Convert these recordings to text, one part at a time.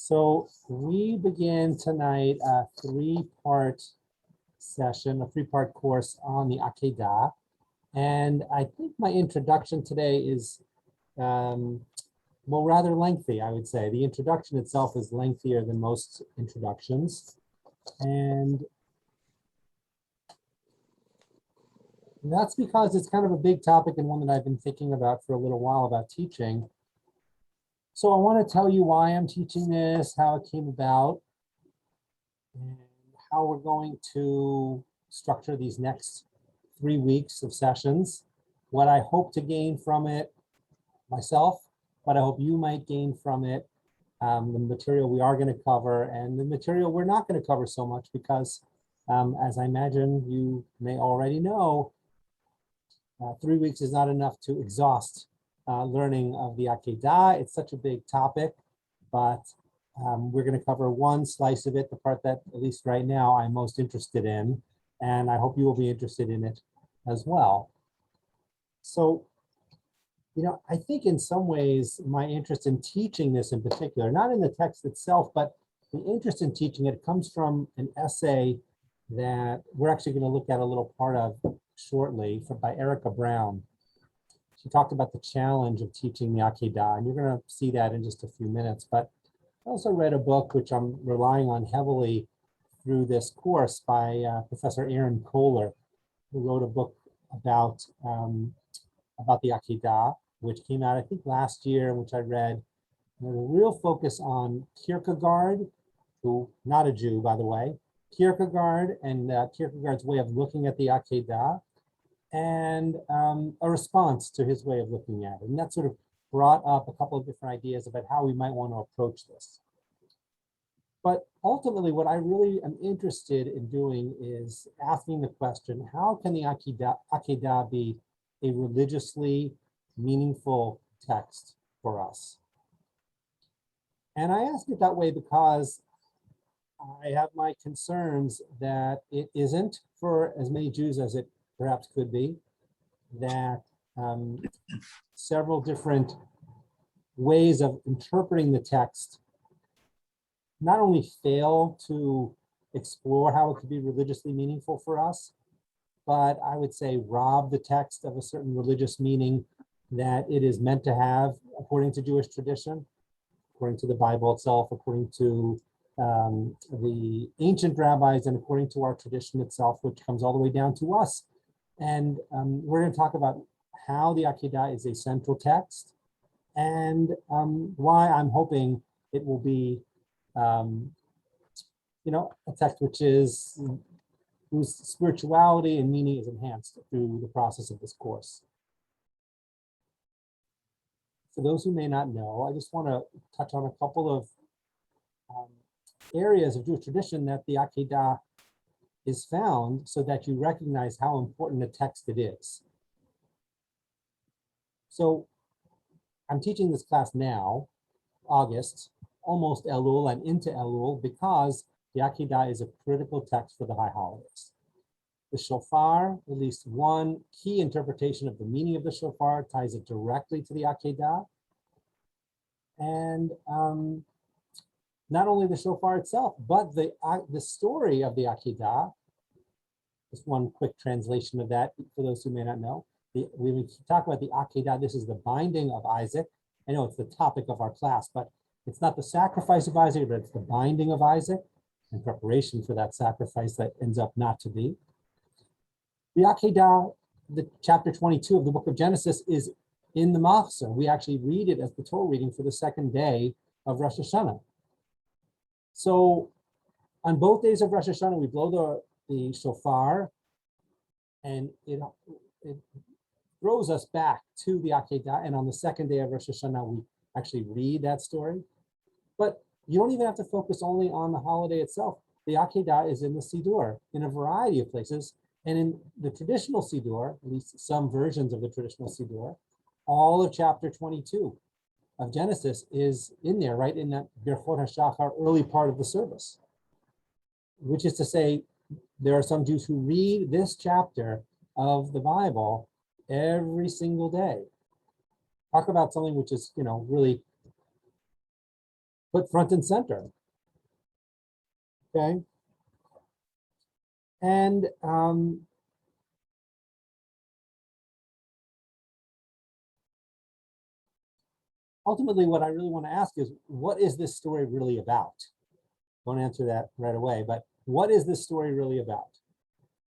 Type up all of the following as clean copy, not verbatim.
So we begin tonight a three-part session, a three-part course on the Akeida. And I think my introduction today is, well, rather lengthy, I would say. The introduction itself is lengthier than most introductions. And that's because it's kind of a big topic and one that I've been thinking about for a little while about teaching. So I want to tell you why I'm teaching this, how it came about, and how we're going to structure these next 3 weeks of sessions, what I hope to gain from it myself, what I hope you might gain from it, the material we are going to cover, and the material we're not going to cover so much because, as I imagine you may already know, 3 weeks is not enough to exhaust learning of the Akeida. It's such a big topic, but we're going to cover one slice of it, the part that, at least right now, I'm most interested in, and I hope you will be interested in it as well. So, I think in some ways, my interest in teaching this in particular, not in the text itself, but the interest in teaching it comes from an essay that we're actually going to look at a little part of shortly by Erica Brown. She talked about the challenge of teaching the Akeida, and you're going to see that in just a few minutes. But I also read a book, which I'm relying on heavily through this course, by Professor Aaron Kohler, who wrote a book about the Akeida, which came out, I think, last year, which I read. There's a real focus on Kierkegaard, who, not a Jew, by the way, Kierkegaard and Kierkegaard's way of looking at the Akeida, and a response to his way of looking at it. And that sort of brought up a couple of different ideas about how we might want to approach this. But ultimately, what I really am interested in doing is asking the question, how can the Akeida be a religiously meaningful text for us? And I ask it that way because I have my concerns that it isn't for as many Jews as it perhaps could be, that several different ways of interpreting the text not only fail to explore how it could be religiously meaningful for us, but I would say rob the text of a certain religious meaning that it is meant to have according to Jewish tradition, according to the Bible itself, according to the ancient rabbis, and according to our tradition itself, which comes all the way down to us. And we're going to talk about how the Akeida is a central text, and why I'm hoping it will be, a text whose spirituality and meaning is enhanced through the process of this course. For those who may not know, I just want to touch on a couple of areas of Jewish tradition that the Akeida is found, so that you recognize how important a text it is. So I'm teaching this class now, August, almost Elul and into Elul, because the Akeida is a critical text for the high holidays. The shofar, at least one key interpretation of the meaning of the shofar, ties it directly to the Akeida. And not only the shofar itself, but the story of the Akeida. Just one quick translation of that for those who may not know. When we talk about the Akeida, this is the binding of Isaac. I know it's the topic of our class, but it's not the sacrifice of Isaac, but it's the binding of Isaac in preparation for that sacrifice that ends up not to be. The Akeida, the chapter 22 of the book of Genesis, is in the Machzor. We actually read it as the Torah reading for the second day of Rosh Hashanah. So on both days of Rosh Hashanah, we blow the shofar, and it throws us back to the Akeida. And on the second day of Rosh Hashanah, we actually read that story. But you don't even have to focus only on the holiday itself. The Akeida is in the Siddur in a variety of places. And in the traditional Siddur, at least some versions of the traditional Siddur, all of chapter 22 of Genesis is in there, right in that Birchot HaShachar early part of the service, which is to say, there are some Jews who read this chapter of the Bible every single day. Talk about something which is, really put front and center. Okay. And ultimately, what I really want to ask is, what is this story really about? Don't answer that right away, but what is this story really about?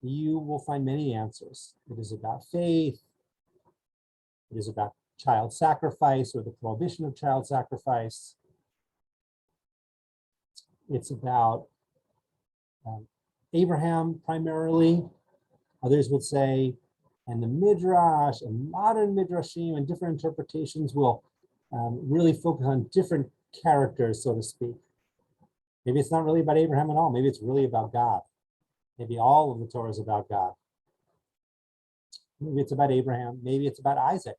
You will find many answers. It is about faith. It is about child sacrifice or the prohibition of child sacrifice. It's about Abraham primarily. Others would say, and the Midrash and modern Midrashim and different interpretations will really focus on different characters, so to speak. Maybe it's not really about Abraham at all. Maybe it's really about God. Maybe all of the Torah is about God. Maybe it's about Abraham. Maybe it's about Isaac.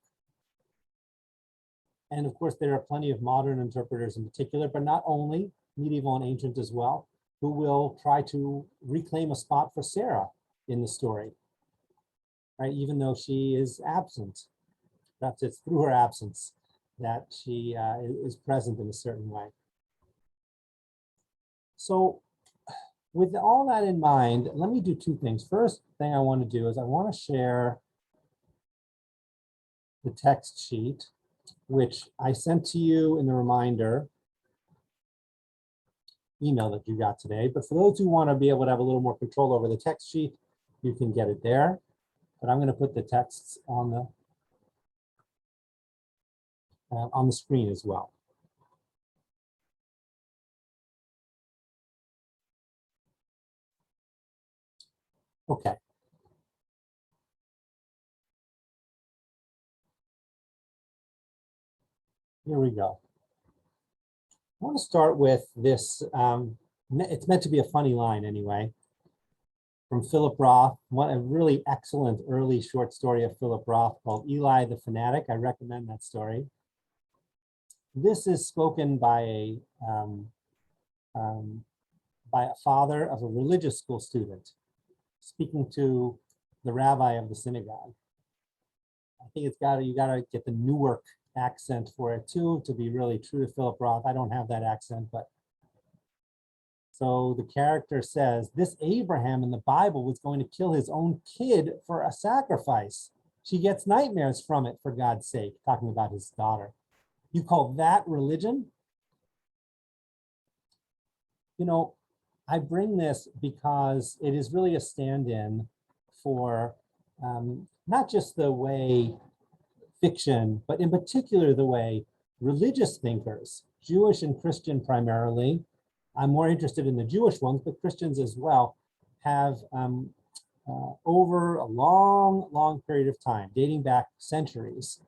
And of course, there are plenty of modern interpreters in particular, but not only, medieval and ancient as well, who will try to reclaim a spot for Sarah in the story, right? Even though she is absent. Perhaps it's through her absence that she is present in a certain way. So with all that in mind, let me do two things. First thing I want to do is I want to share the text sheet, which I sent to you in the reminder email that you got today. But for those who want to be able to have a little more control over the text sheet, you can get it there. But I'm going to put the texts on the screen as well. Okay. Here we go. I want to start with this. It's meant to be a funny line anyway, from Philip Roth, a really excellent early short story of Philip Roth called Eli the Fanatic. I recommend that story. This is spoken by a father of a religious school student, speaking to the rabbi of the synagogue. I think you gotta get the Newark accent for it too, to be really true to Philip Roth. I don't have that accent, but so the character says, this Abraham in the Bible was going to kill his own kid for a sacrifice. She gets nightmares from it, for God's sake, talking about his daughter. You call that religion? You know, I bring this because it is really a stand-in for not just the way fiction, but in particular the way religious thinkers, Jewish and Christian primarily, I'm more interested in the Jewish ones, but Christians as well, have over a long period of time, dating back centuries,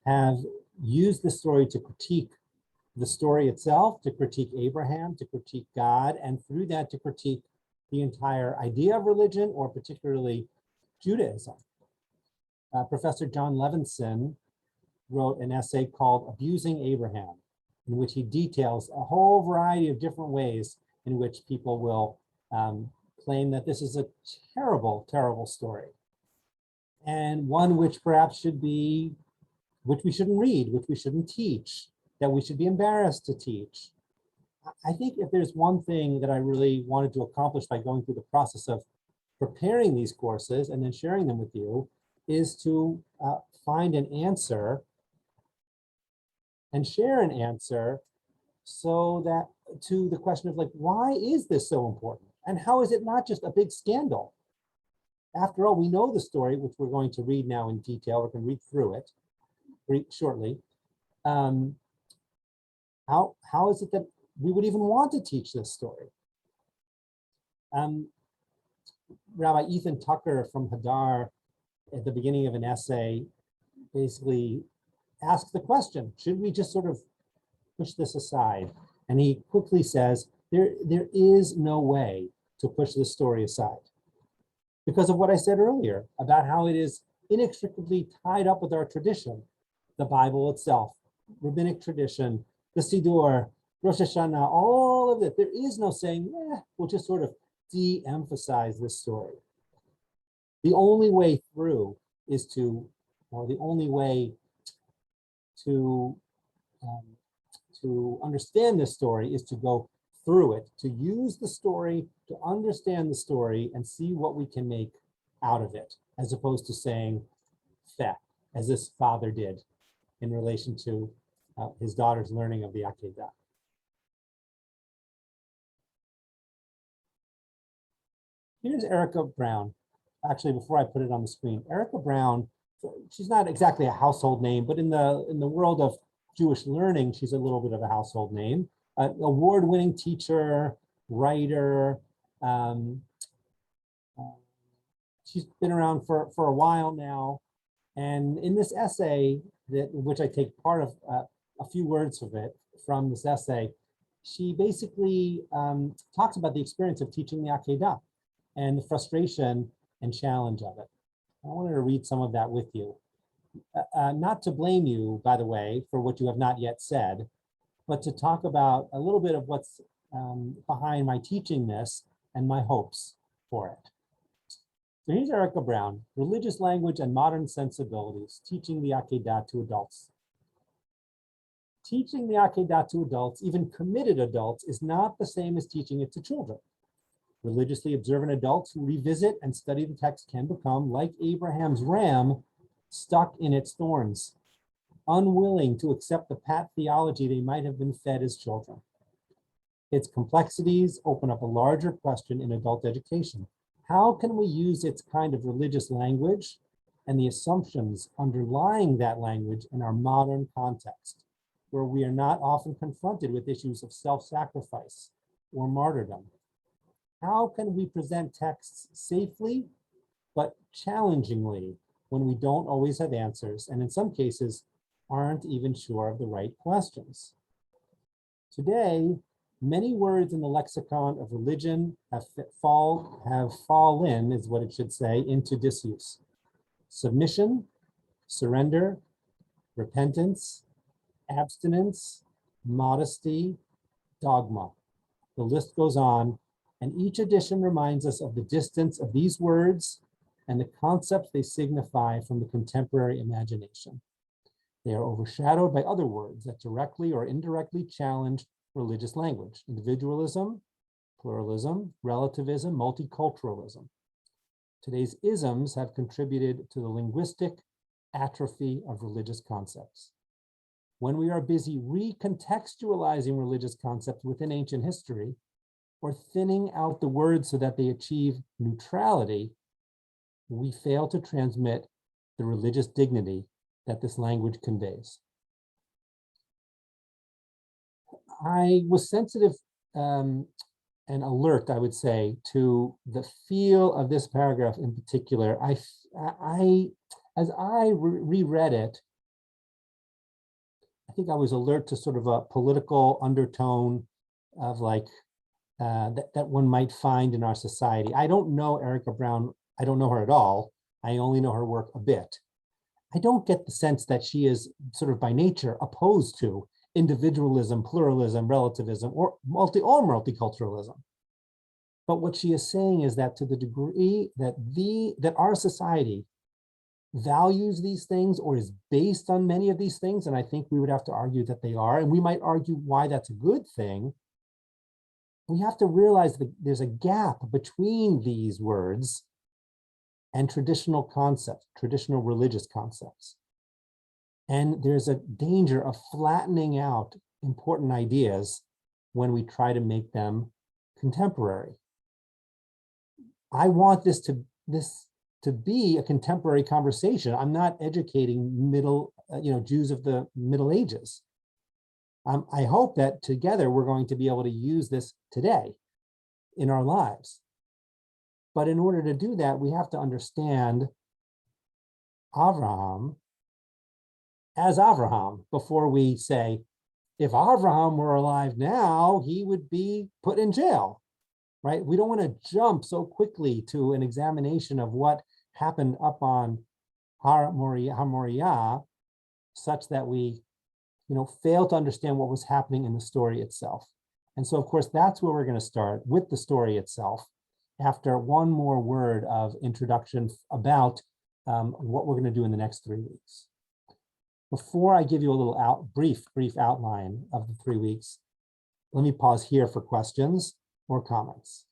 have used the story to critique the story itself, to critique Abraham, to critique God, and through that to critique the entire idea of religion, or particularly Judaism. Professor John Levinson wrote an essay called Abusing Abraham, in which he details a whole variety of different ways in which people will claim that this is a terrible story, and one which perhaps which we shouldn't read, which we shouldn't teach, that we should be embarrassed to teach. I think if there's one thing that I really wanted to accomplish by going through the process of preparing these courses and then sharing them with you, is to find an answer and share an answer, so that to the question of, like, why is this so important? And how is it not just a big scandal? After all, we know the story, which we're going to read now in detail. We can read through it shortly. How is it that we would even want to teach this story? Rabbi Ethan Tucker from Hadar, at the beginning of an essay, basically asks the question, should we just sort of push this aside? And he quickly says, there is no way to push this story aside, because of what I said earlier about how it is inextricably tied up with our tradition, the Bible itself, rabbinic tradition, the Siddur, Rosh Hashanah, all of it. There is no saying, we'll just sort of de-emphasize this story. The only way through is to, or the only way to to understand this story is to go through it, to use the story, to understand the story and see what we can make out of it, as opposed to saying "feh," as this father did in relation to his daughter's learning of the Akeida. Here's Erica Brown. Actually, before I put it on the screen, Erica Brown, she's not exactly a household name, but in the world of Jewish learning, she's a little bit of a household name. Award-winning teacher, writer. She's been around for a while now. And in this essay, which I take part of a few words of it from this essay, she basically talks about the experience of teaching the Akedah and the frustration and challenge of it. I wanted to read some of that with you. Not to blame you, by the way, for what you have not yet said, but to talk about a little bit of what's behind my teaching this and my hopes for it. So here's Erica Brown, Religious Language and Modern Sensibilities, Teaching the Akedah to Adults. Teaching the Akedah to adults, even committed adults, is not the same as teaching it to children. Religiously observant adults who revisit and study the text can become, like Abraham's ram, stuck in its thorns, unwilling to accept the pat theology they might have been fed as children. Its complexities open up a larger question in adult education. How can we use its kind of religious language and the assumptions underlying that language in our modern context, where we are not often confronted with issues of self-sacrifice or martyrdom? How can we present texts safely, but challengingly when we don't always have answers, and in some cases, aren't even sure of the right questions? Today, many words in the lexicon of religion have fallen, is what it should say, into disuse. Submission, surrender, repentance, abstinence, modesty, dogma. The list goes on, and each edition reminds us of the distance of these words and the concepts they signify from the contemporary imagination. They are overshadowed by other words that directly or indirectly challenge religious language: individualism, pluralism, relativism, multiculturalism. Today's isms have contributed to the linguistic atrophy of religious concepts. When we are busy recontextualizing religious concepts within ancient history, or thinning out the words so that they achieve neutrality, we fail to transmit the religious dignity that this language conveys. I was sensitive and alert, I would say, to the feel of this paragraph in particular. As I reread it, I think I was alert to sort of a political undertone of like, that one might find in our society. I don't know Erica Brown. I don't know her at all. I only know her work a bit. I don't get the sense that she is sort of by nature opposed to individualism, pluralism, relativism, or multiculturalism. But what she is saying is that to the degree that our society values these things or is based on many of these things, and I think we would have to argue that they are, and we might argue why that's a good thing, we have to realize that there's a gap between these words and traditional concepts, traditional religious concepts. And there's a danger of flattening out important ideas when we try to make them contemporary. I want this to be a contemporary conversation. I'm not educating Jews of the Middle Ages. I hope that together we're going to be able to use this today in our lives. But in order to do that, we have to understand Avraham as Avraham before we say, if Avraham were alive now, he would be put in jail, right? We don't want to jump so quickly to an examination of what happened up on Har Moriah, such that we fail to understand what was happening in the story itself. And so, of course, that's where we're going to start, with the story itself, after one more word of introduction about what we're going to do in the next 3 weeks. Before I give you a little brief outline of the 3 weeks, let me pause here for questions or comments.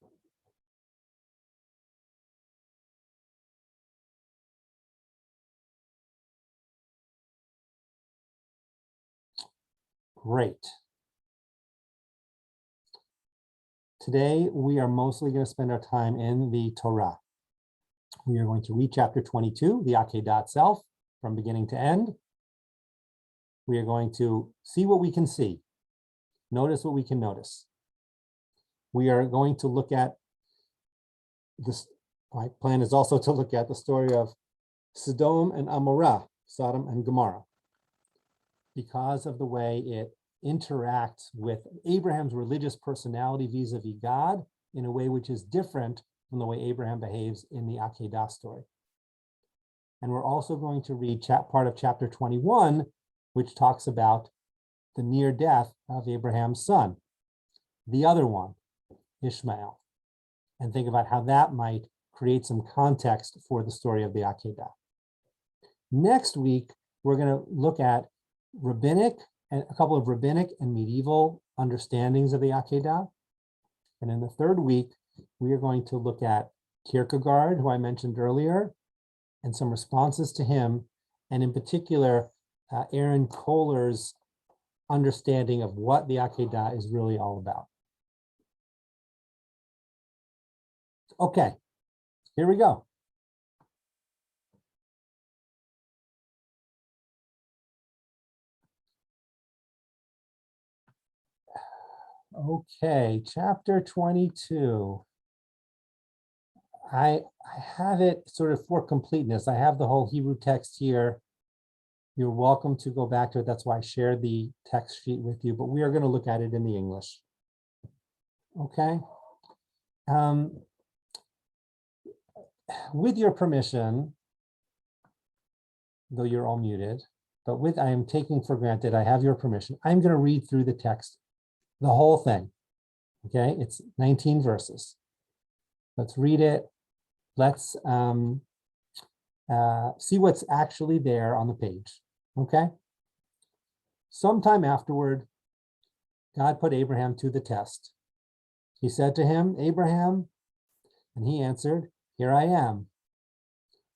Great. Today, we are mostly going to spend our time in the Torah. We are going to read chapter 22, the Akeida itself, from beginning to end. We are going to see what we can see. Notice what we can notice. We are going to look at this. My plan is also to look at the story of Sodom and Amorah, Sodom and Gomorrah, because of the way it interacts with Abraham's religious personality vis-a-vis God in a way which is different from the way Abraham behaves in the Akedah story. And we're also going to read part of chapter 21, which talks about the near death of Abraham's son, the other one, Ishmael, and think about how that might create some context for the story of the Akedah. Next week, we're going to look at a couple of rabbinic and medieval understandings of the Akedah. And in the third week, we are going to look at Kierkegaard, who I mentioned earlier, and some responses to him, and in particular, Aaron Kohler's understanding of what the Akedah is really all about. Okay, here we go. Okay, chapter 22. I have it sort of for completeness. I have the whole Hebrew text here. You're welcome to go back to it. That's why I shared the text sheet with you, but we are going to look at it in the English. Okay. With your permission, though you're all muted, but I am taking for granted, I have your permission. I'm going to read through the text, the whole thing. Okay, it's 19 verses. Let's read it. Let's see what's actually there on the page. Okay. Sometime afterward, God put Abraham to the test. He said to him, Abraham, and he answered, here I am.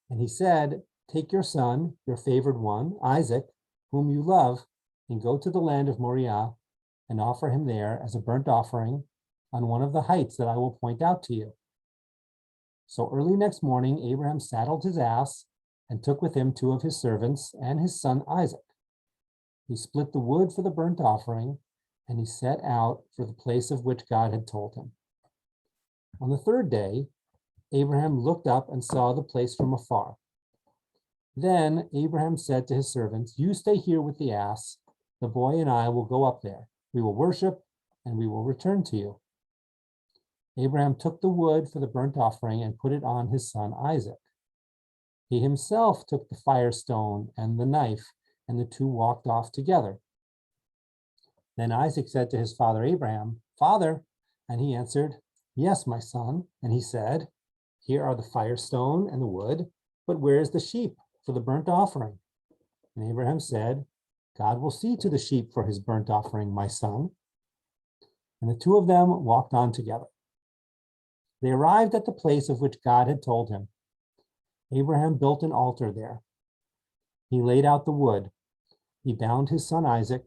And he said, take your son, your favored one, Isaac, whom you love, and go to the land of Moriah and offer him there as a burnt offering on one of the heights that I will point out to you. So early next morning, Abraham saddled his ass and took with him 2 of his servants and his son Isaac. He split the wood for the burnt offering, and he set out for the place of which God had told him. On the 3rd day, Abraham looked up and saw the place from afar. Then Abraham said to his servants, you stay here with the ass. The boy and I will go up there. We will worship, and we will return to you. Abraham took the wood for the burnt offering and put it on his son Isaac. He himself took the firestone and the knife, and the 2 walked off together. Then Isaac said to his father Abraham, Father, and he answered, yes, my son. And he said, here are the firestone and the wood, but where is the sheep for the burnt offering? And Abraham said, God will see to the sheep for his burnt offering, my son. And the 2 of them walked on together. They arrived at the place of which God had told him. Abraham built an altar there. He laid out the wood. He bound his son Isaac.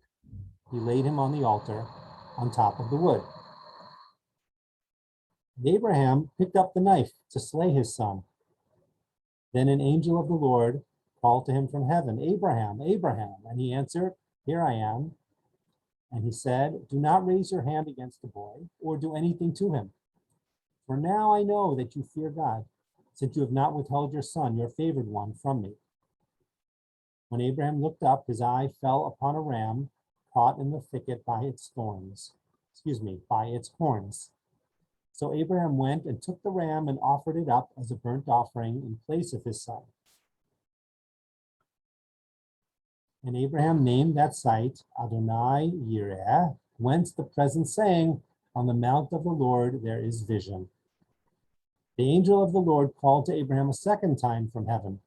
He laid him on the altar on top of the wood. And Abraham picked up the knife to slay his son. Then an angel of the Lord called to him from heaven, Abraham, Abraham. And he answered, here I am. And he said, do not raise your hand against the boy or do anything to him. For now I know that you fear God, since you have not withheld your son, your favored one, from me. When Abraham looked up, his eye fell upon a ram caught in the thicket by its horns. So Abraham went and took the ram and offered it up as a burnt offering in place of his son. And Abraham named that site Adonai Yireh, whence the present saying, on the mount of the Lord there is vision. The angel of the Lord called to Abraham a second time from heaven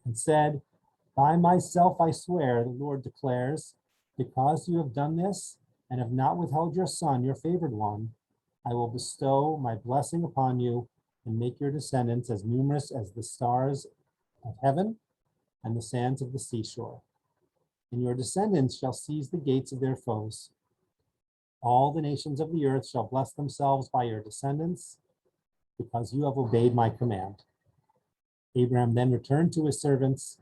and said, By myself I swear, the Lord declares, because you have done this and have not withheld your son, your favored one, I will bestow my blessing upon you and make your descendants as numerous as the stars of heaven and the sands of the seashore. And your descendants shall seize the gates of their foes. All the nations of the earth shall bless themselves by your descendants, because you have obeyed my command. Abraham then returned to his servants,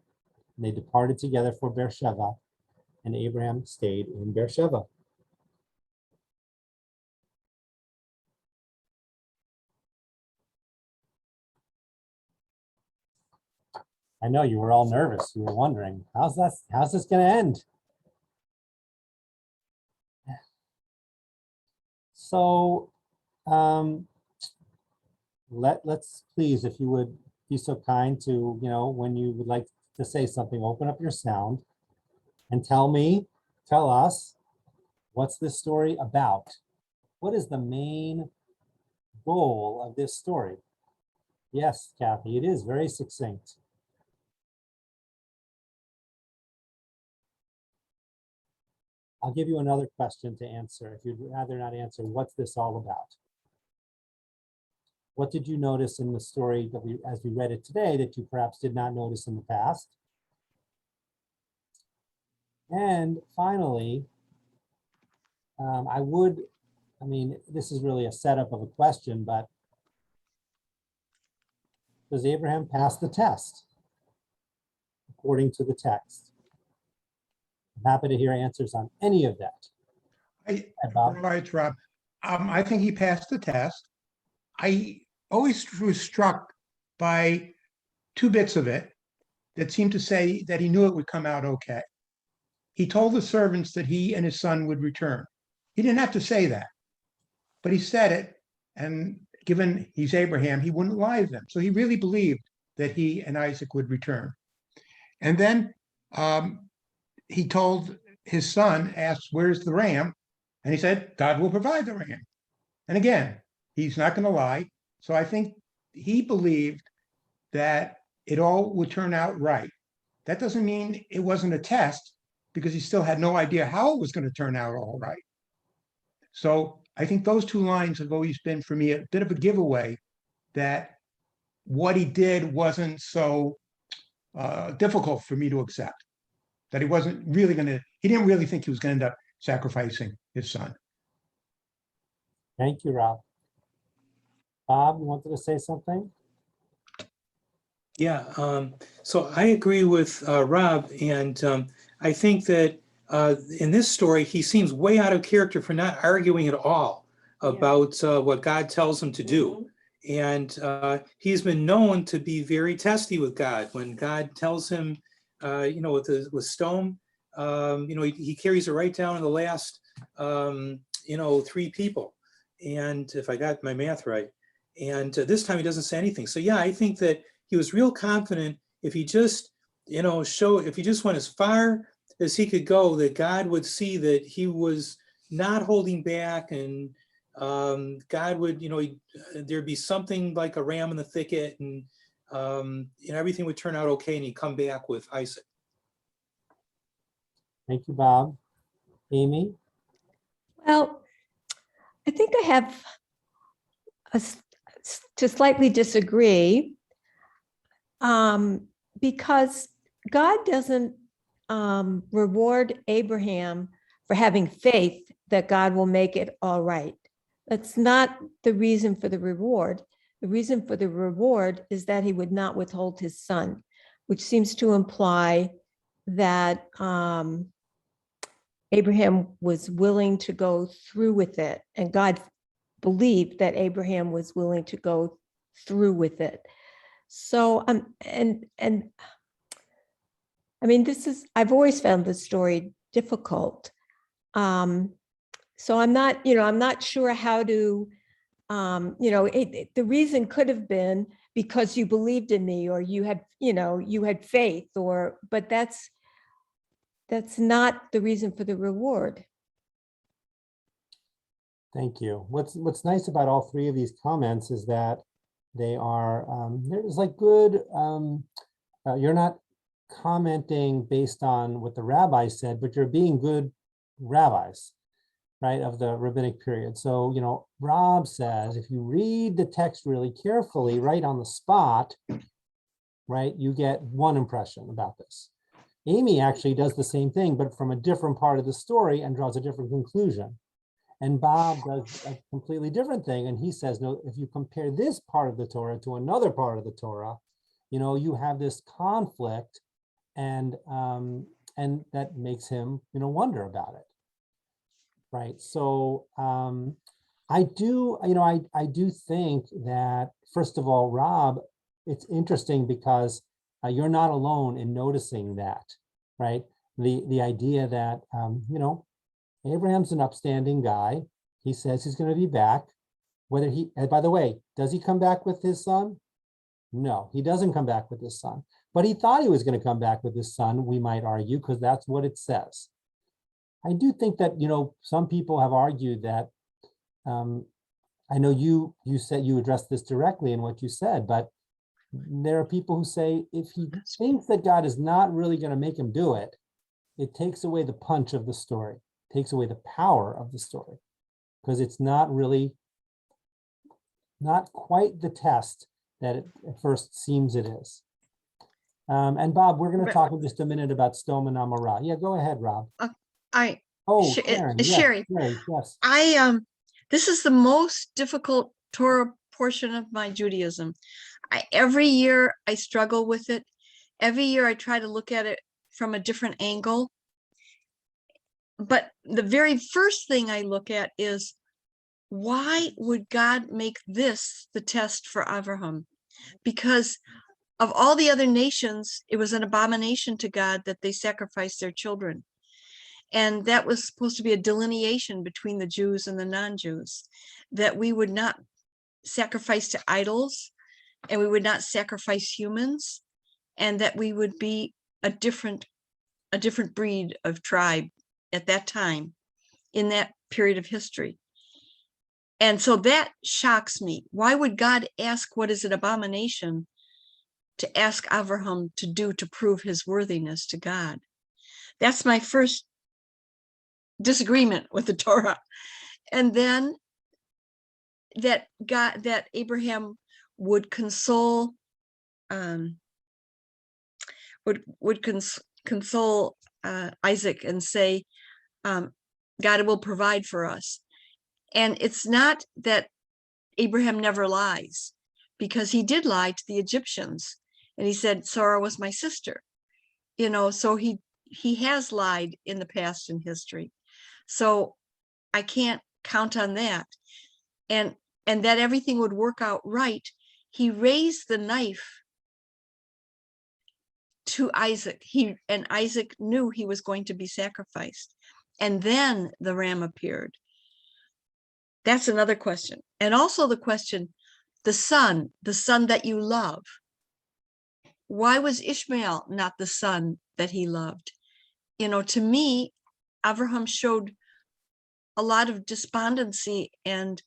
and they departed together for Beersheba, and Abraham stayed in Beersheba. I know you were all nervous. You were wondering, how's this going to end? So let's please, if you would be so kind to, when you would like to say something, open up your sound and tell us, what's this story about? What is the main goal of this story? Yes, Kathy, it is very succinct. I'll give you another question to answer. If you'd rather not answer, what's this all about? What did you notice in the story that as we read it today that you perhaps did not notice in the past? And finally, this is really a setup of a question, but does Abraham pass the test according to the text? I'm happy to hear answers on any of that. Right, Rob. I think he passed the test. I always was struck by two bits of it that seemed to say that he knew it would come out okay. He told the servants that he and his son would return. He didn't have to say that, but he said it, and given he's Abraham, he wouldn't lie to them. So he really believed that he and Isaac would return. And then he told his son, asked, where's the ram? And he said, God will provide the ram. And again, he's not going to lie. So I think he believed that it all would turn out right. That doesn't mean it wasn't a test, because he still had no idea how it was going to turn out all right. So I think those two lines have always been for me a bit of a giveaway that what he did wasn't so difficult for me to accept. That he didn't really think he was going to end up sacrificing his son. Thank you, Rob. Bob, you wanted to say something? Yeah, so I agree with Rob, and I think that in this story, he seems way out of character for not arguing at all about what God tells him to do. And he's been known to be very testy with God. When God tells him, with stone, he carries it right down to the last, 3 people. And if I got my math right, and this time he doesn't say anything. So yeah, I think that he was real confident if he just, if he just went as far as he could go, that God would see that he was not holding back, and God would, there'd be something like a ram in the thicket, and everything would turn out okay, and he'd come back with Isaac. Thank you, Bob. Amy? Well, I think I have to slightly disagree, because God doesn't reward Abraham for having faith that God will make it all right. That's not the reason for the reward. The reason for the reward is that he would not withhold his son, which seems to imply that Abraham was willing to go through with it, and God believed that Abraham was willing to go through with it. So and I mean, I've always found this story difficult. So I'm not sure how to, the reason could have been because you believed in me, or you had faith, but that's not the reason for the reward. Thank you. What's nice about all 3 of these comments is that they are, there's like good, you're not commenting based on what the rabbi said, but you're being good rabbis, right, of the rabbinic period. So, Rob says, if you read the text really carefully, right on the spot, right, you get one impression about this. Amy actually does the same thing, but from a different part of the story and draws a different conclusion. And Bob does a completely different thing. And he says, no, if you compare this part of the Torah to another part of the Torah, you have this conflict, and that makes him, wonder about it. Right. So I do think that, first of all, Rob, it's interesting because you're not alone in noticing that, right? The idea that, Abraham's an upstanding guy. He says he's going to be back. And by the way, does he come back with his son? No, he doesn't come back with his son. But he thought he was going to come back with his son, we might argue, because that's what it says. I do think that, some people have argued that, I know you said you addressed this directly in what you said, but there are people who say if he thinks that God is not really going to make him do it, it takes away the punch of the story, takes away the power of the story, because it's not quite the test that it at first seems it is. And Bob, we're going to talk in just a minute about Stoma Namara. Yeah, go ahead, Rob. Sharon, Sherry, yes. This is the most difficult Torah portion of my Judaism. Every year I struggle with it. Every year I try to look at it from a different angle. But the very first thing I look at is, why would God make this the test for Abraham? Because of all the other nations, it was an abomination to God that they sacrificed their children. And that was supposed to be a delineation between the Jews and the non-Jews, that we would not sacrifice to idols, and we would not sacrifice humans, and that we would be a different breed of tribe at that time, in that period of history. And so that shocks me. Why would God ask what is an abomination to ask Abraham to do to prove his worthiness to God? That's my first disagreement with the Torah. And then that Abraham would console console Isaac and say, God will provide for us. And it's not that Abraham never lies, because he did lie to the Egyptians, and he said Sarah was my sister, so he has lied in the past in history. So I can't count on that. And that everything would work out right. He raised the knife to Isaac. And Isaac knew he was going to be sacrificed. And then the ram appeared. That's another question. And also the question, the son that you love. Why was Ishmael not the son that he loved? To me, Abraham showed a lot of despondency and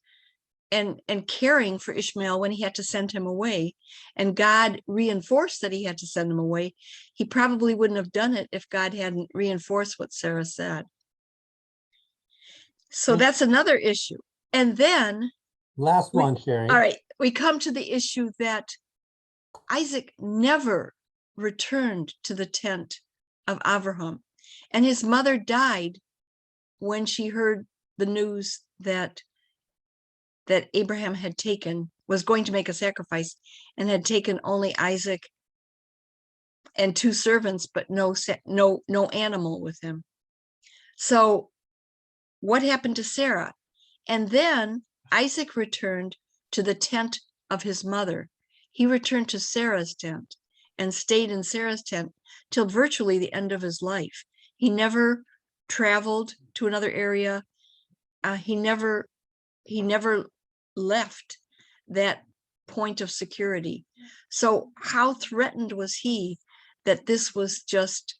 caring for Ishmael when he had to send him away, and God reinforced that he had to send him away. He probably wouldn't have done it if God hadn't reinforced what Sarah said. So that's another issue. And then last one, Sherry. All right, we come to the issue that Isaac never returned to the tent of Abraham, and his mother died when she heard the news that Abraham was going to make a sacrifice, and had taken only Isaac and 2 servants, but no animal with him. So what happened to Sarah? And then Isaac returned to the tent of his mother. He returned to Sarah's tent and stayed in Sarah's tent till virtually the end of his life. He never traveled to another area. He never left that point of security. So how threatened was he that this was just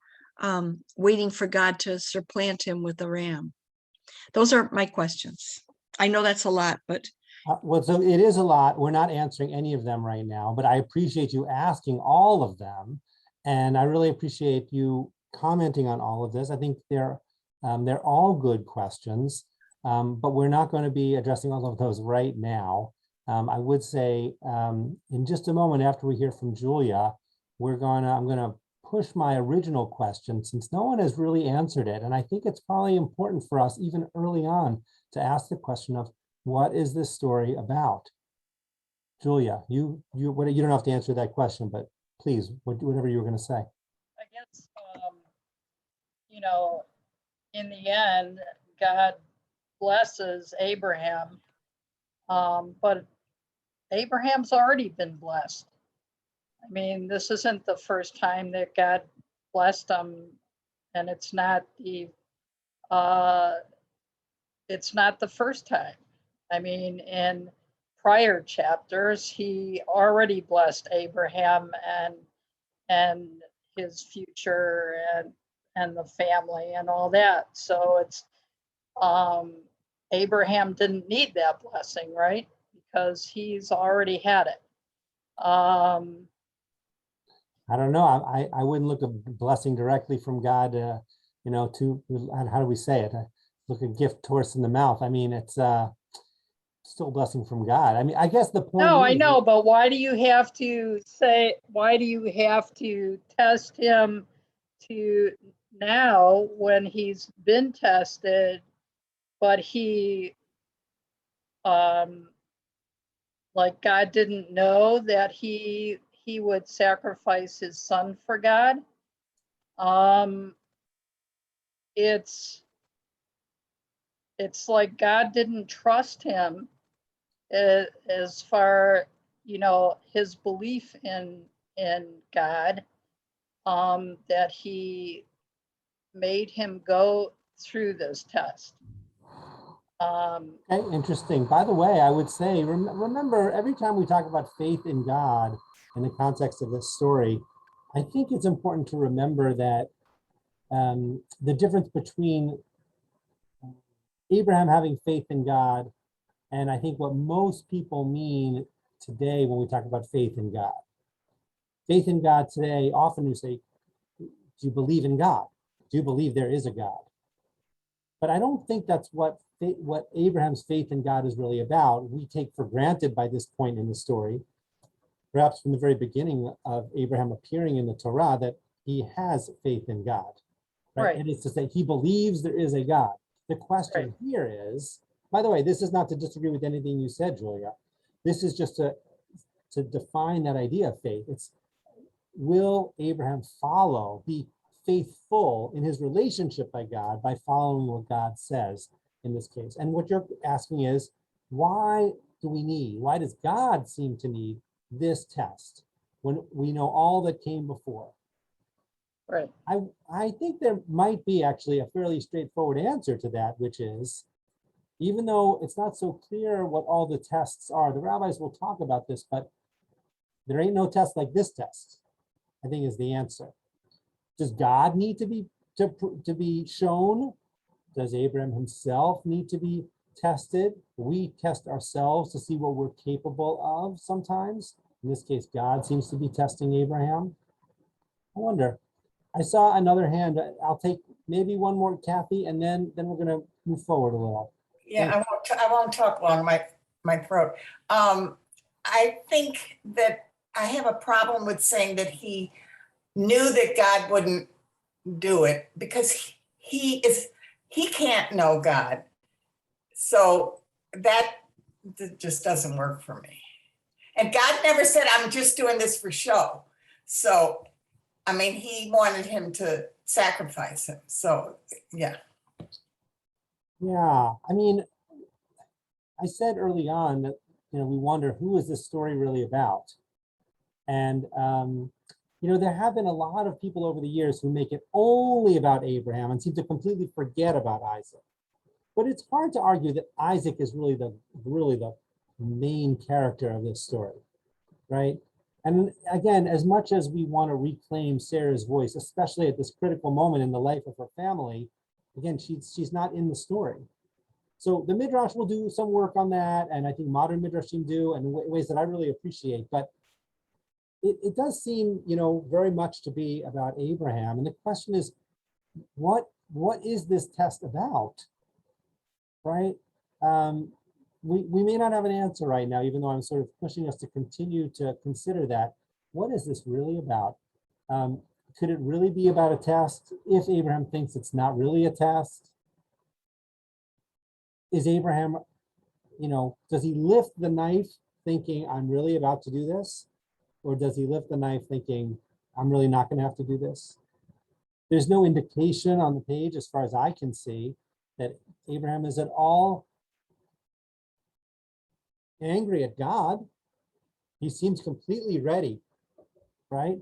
waiting for God to supplant him with a ram? Those are my questions. I know that's a lot, but well, so it is a lot. We're not answering any of them right now, but I appreciate you asking all of them. And I really appreciate you commenting on all of this. I think they're all good questions, but we're not going to be addressing all of those right now. I would say in just a moment after we hear from Julia, I'm going to push my original question since no one has really answered it. And I think it's probably important for us even early on to ask the question of what is this story about? Julia, you don't have to answer that question, but please, whatever you were going to say. I guess, you know, in the end, God blesses Abraham, but Abraham's already been blessed. I mean, this isn't the first time that God blessed him, and it's not the first time. I mean, in prior chapters, he already blessed Abraham and his future and the family and all that. So it's Abraham didn't need that blessing, right? Because he's already had it. I don't know. I wouldn't look a blessing directly from God, to how do we say it? Look a gift horse in the mouth. I mean, it's still a blessing from God. I mean, I guess the point. No, I know, but why do you have to test him to now when he's been tested, but he, like God didn't know that he would sacrifice his son for God? It's like God didn't trust him as far, his belief in God, that he made him go through this test. Okay, interesting. By the way, I would say, remember, every time we talk about faith in God in the context of this story, I think it's important to remember that the difference between Abraham having faith in God and I think what most people mean today when we talk about faith in God. Faith in God today, often you say, do you believe in God? Do you believe there is a God? But I don't think that's what Abraham's faith in God is really about. We take for granted by this point in the story, perhaps from the very beginning of Abraham appearing in the Torah, that he has faith in God. Right? And it's to say he believes there is a God. The question here is, by the way, this is not to disagree with anything you said, Julia. This is just to define that idea of faith. It's, will Abraham be faithful in his relationship by God by following what God says in this case? And what you're asking is, why does God seem to need this test when we know all that came before? Right. I think there might be actually a fairly straightforward answer to that, which is, even though it's not so clear what all the tests are, the rabbis will talk about this, but there ain't no test like this test, I think is the answer. Does God need to be shown? Does Abraham himself need to be tested? We test ourselves to see what we're capable of sometimes. In this case, God seems to be testing Abraham. I wonder. I saw another hand. I'll take maybe one more, Kathy, and then we're going to move forward a little. Yeah, I won't talk long, my throat. I think that I have a problem with saying that he knew that God wouldn't do it, because he can't know God. So that just doesn't work for me. And God never said, I'm just doing this for show. So, I mean, he wanted him to sacrifice him. So, yeah. Yeah, I mean, I said early on that, we wonder, who is this story really about? And, there have been a lot of people over the years who make it only about Abraham and seem to completely forget about Isaac. But it's hard to argue that Isaac is really the main character of this story, right? And again, as much as we want to reclaim Sarah's voice, especially at this critical moment in the life of her family, again, she's not in the story. So the Midrash will do some work on that, and I think modern Midrashim do, and in ways that I really appreciate. But it does seem, very much to be about Abraham. And the question is, what is this test about? Right? We may not have an answer right now, even though I'm sort of pushing us to continue to consider that. What is this really about? Could it really be about a test if Abraham thinks it's not really a test? Is Abraham, does he lift the knife thinking, I'm really about to do this? Or does he lift the knife thinking, I'm really not going to have to do this? There's no indication on the page, as far as I can see, that Abraham is at all angry at God. He seems completely ready, right?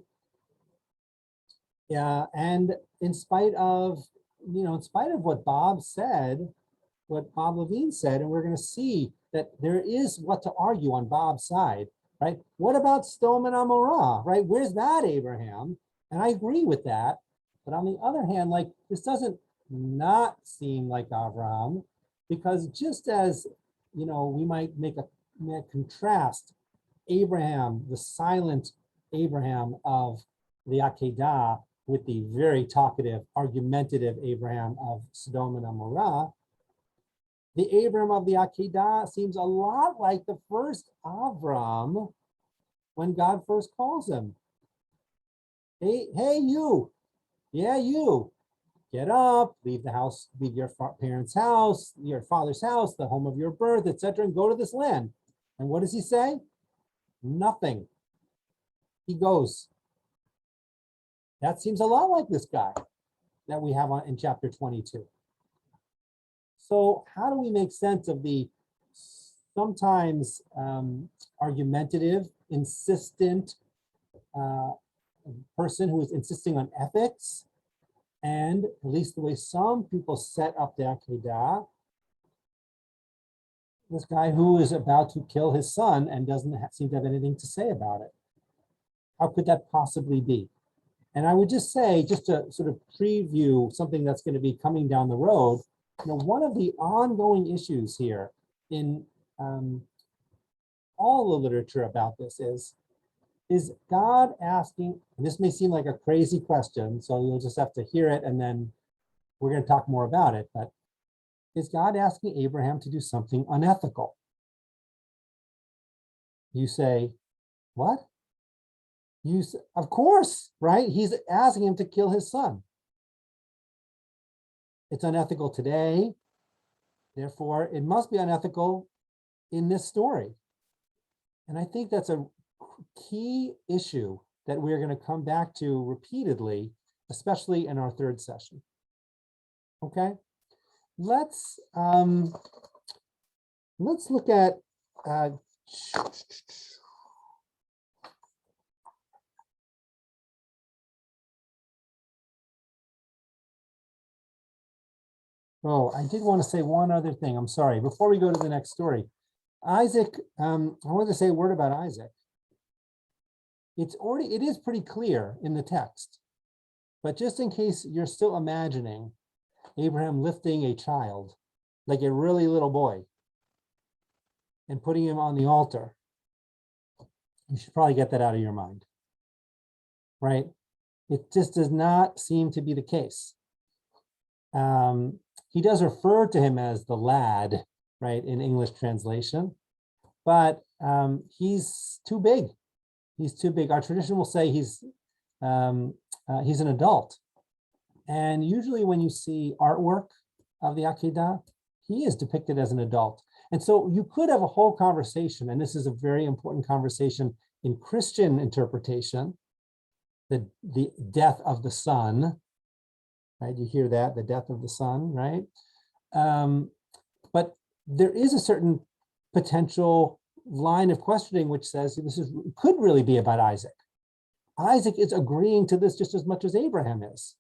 Yeah, and in spite of what Bob said, what Bob Levine said, and we're going to see that there is what to argue on Bob's side, right? What about Sodom and Amorah, right? Where's that, Abraham? And I agree with that. But on the other hand, like, this doesn't not seem like Abraham, because just as, we might make a contrast Abraham, the silent Abraham of the Akeida, with the very talkative, argumentative Abraham of Sodom and Amorah, the Abraham of the Akeida seems a lot like the first Avram when God first calls him. Hey, you, yeah, you, get up, leave the house, leave your parents' house, your father's house, the home of your birth, etc., and go to this land. And what does he say? Nothing. He goes. That seems a lot like this guy that we have in chapter 22. So how do we make sense of the sometimes argumentative, insistent person who is insisting on ethics, and at least the way some people set up the Akedah, this guy who is about to kill his son and doesn't seem to have anything to say about it? How could that possibly be? And I would just say, just to sort of preview something that's going to be coming down the road, one of the ongoing issues here in all the literature about this is God asking, and this may seem like a crazy question, so you'll just have to hear it and then we're going to talk more about it, but is God asking Abraham to do something unethical? You say, what? Of course, right? He's asking him to kill his son. It's unethical today. Therefore, it must be unethical in this story. And I think that's a key issue that we're going to come back to repeatedly, especially in our third session. Okay, let's look at oh, I did want to say one other thing. I'm sorry. Before we go to the next story, Isaac, I wanted to say a word about Isaac. It is pretty clear in the text, but just in case you're still imagining Abraham lifting a child, like a really little boy, and putting him on the altar, you should probably get that out of your mind, right? It just does not seem to be the case. He does refer to him as the lad, right, in English translation, but he's too big. He's too big. Our tradition will say he's an adult. And usually when you see artwork of the Akedah, he is depicted as an adult. And so you could have a whole conversation, and this is a very important conversation in Christian interpretation, the death of the son, right? You hear that, the death of the son, right? But there is a certain potential line of questioning which says could really be about Isaac. Isaac is agreeing to this just as much as Abraham is.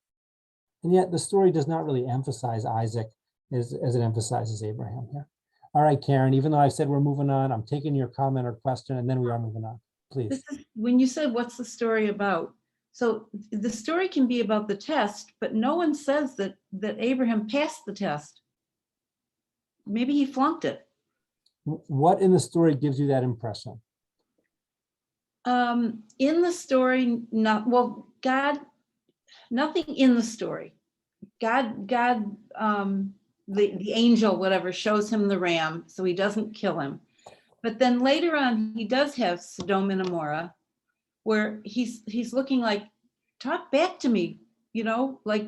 And yet the story does not really emphasize Isaac as it emphasizes Abraham here. All right, Karen, even though I said we're moving on, I'm taking your comment or question and then we are moving on, please. When you said, what's the story about? So the story can be about the test, but no one says that Abraham passed the test. Maybe he flunked it. What in the story gives you that impression? In the story, not, well, God, nothing in the story. God, the angel, whatever, shows him the ram, so he doesn't kill him. But then later on, he does have Sodom and Gomorrah, where he's looking like, talk back to me, you know, like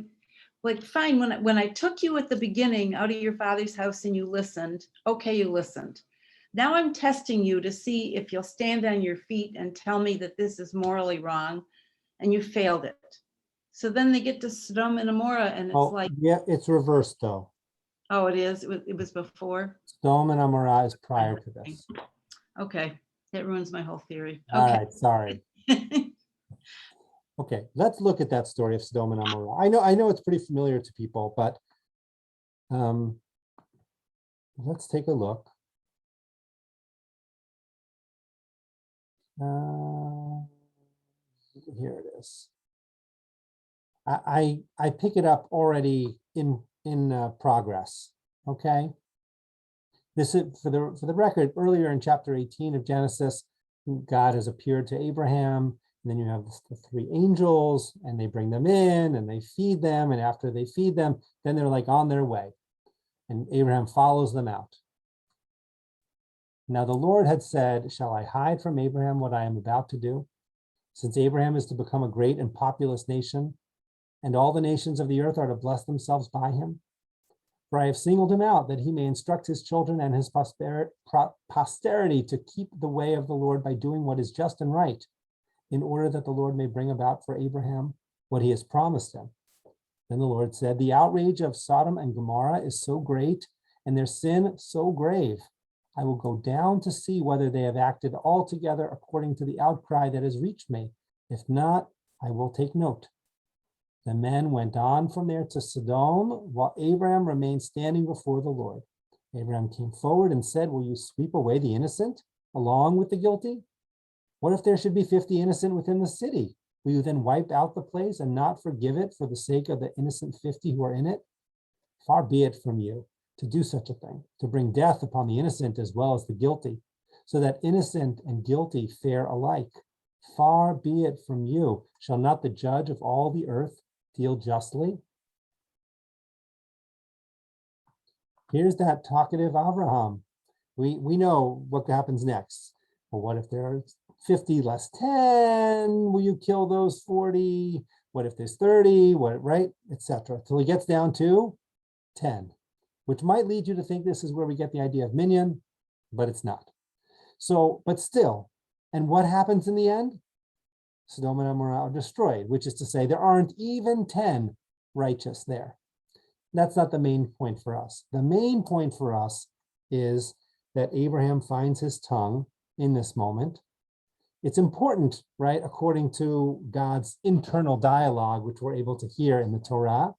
fine, when I took you at the beginning out of your father's house and you listened, okay, you listened. Now I'm testing you to see if you'll stand on your feet and tell me that this is morally wrong, and you failed it. So then they get to Sodom and Gomorrah, and it's like, yeah, it's reversed though. oh, it is. It was before. Sodom and Gomorrah is prior to this. Okay, that ruins my whole theory. All Okay. right, sorry. Okay, let's look at that story of Sodom and Gomorrah. I know it's pretty familiar to people, but let's take a look. Here it is. I pick it up already in progress. Okay. This is for the record. Earlier in chapter 18 of Genesis, God has appeared to Abraham. And then you have the three angels, and they bring them in, and they feed them. And after they feed them, then they're like on their way. And Abraham follows them out. Now the Lord had said, shall I hide from Abraham what I am about to do? Since Abraham is to become a great and populous nation, and all the nations of the earth are to bless themselves by him. For I have singled him out that he may instruct his children and his posterity to keep the way of the Lord by doing what is just and right, in order that the Lord may bring about for Abraham what he has promised him. Then the Lord said, the outrage of Sodom and Gomorrah is so great, and their sin so grave. I will go down to see whether they have acted altogether according to the outcry that has reached me. If not, I will take note. The men went on from there to Sodom, while Abraham remained standing before the Lord. Abraham came forward and said, will you sweep away the innocent along with the guilty? What if there should be 50 innocent within the city? Will you then wipe out the place and not forgive it for the sake of the innocent 50 who are in it? Far be it from you to do such a thing, to bring death upon the innocent as well as the guilty, so that innocent and guilty fare alike. Far be it from you. Shall not the judge of all the earth deal justly? Here's that talkative Abraham. We know what happens next. Well, what if there are 50 less 10? Will you kill those 40? What if there's 30? What, right? Etc. Till he gets down to 10, which might lead you to think this is where we get the idea of minion, but it's not. So, but still, and what happens in the end? Sodom and Gomorrah are destroyed, which is to say there aren't even 10 righteous there. That's not the main point for us. The main point for us is that Abraham finds his tongue in this moment. It's important, right, according to God's internal dialogue, which we're able to hear in the Torah.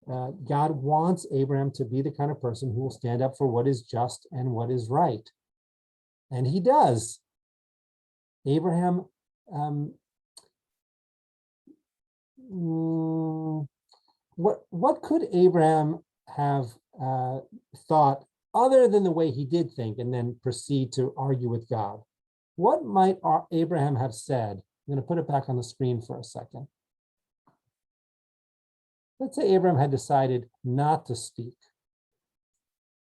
God wants Abraham to be the kind of person who will stand up for what is just and what is right. And he does. Abraham, what could Abraham have thought other than the way he did think and then proceed to argue with God? What might Abraham have said? I'm going to put it back on the screen for a second. Let's say Abraham had decided not to speak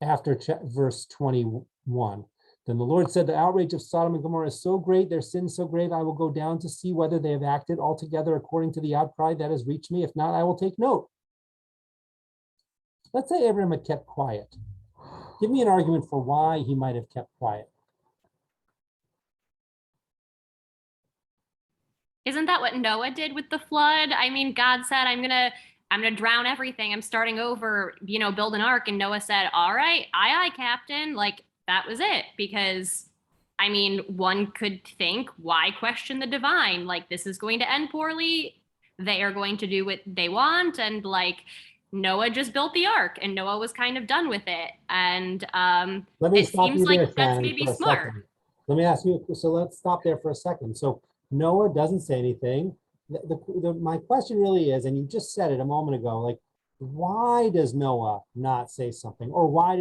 after verse 21. Then the Lord said, the outrage of Sodom and Gomorrah is so great, their sin so grave, I will go down to see whether they have acted altogether according to the outcry that has reached me. If not, I will take note. Let's say Abraham had kept quiet. Give me an argument for why he might have kept quiet. Isn't that what Noah did with the flood? I mean, God said, I'm gonna drown everything. I'm starting over, build an ark. And Noah said, all right, aye, Captain. Like, that was it. Because, I mean, one could think, why question the divine? Like, this is going to end poorly. They are going to do what they want. And like, Noah just built the ark and Noah was kind of done with it. And it seems like that's maybe smart. Let me ask you, so let's stop there for a second. So Noah doesn't say anything. My question really is, and you just said it a moment ago, like, why does Noah not say something? Or why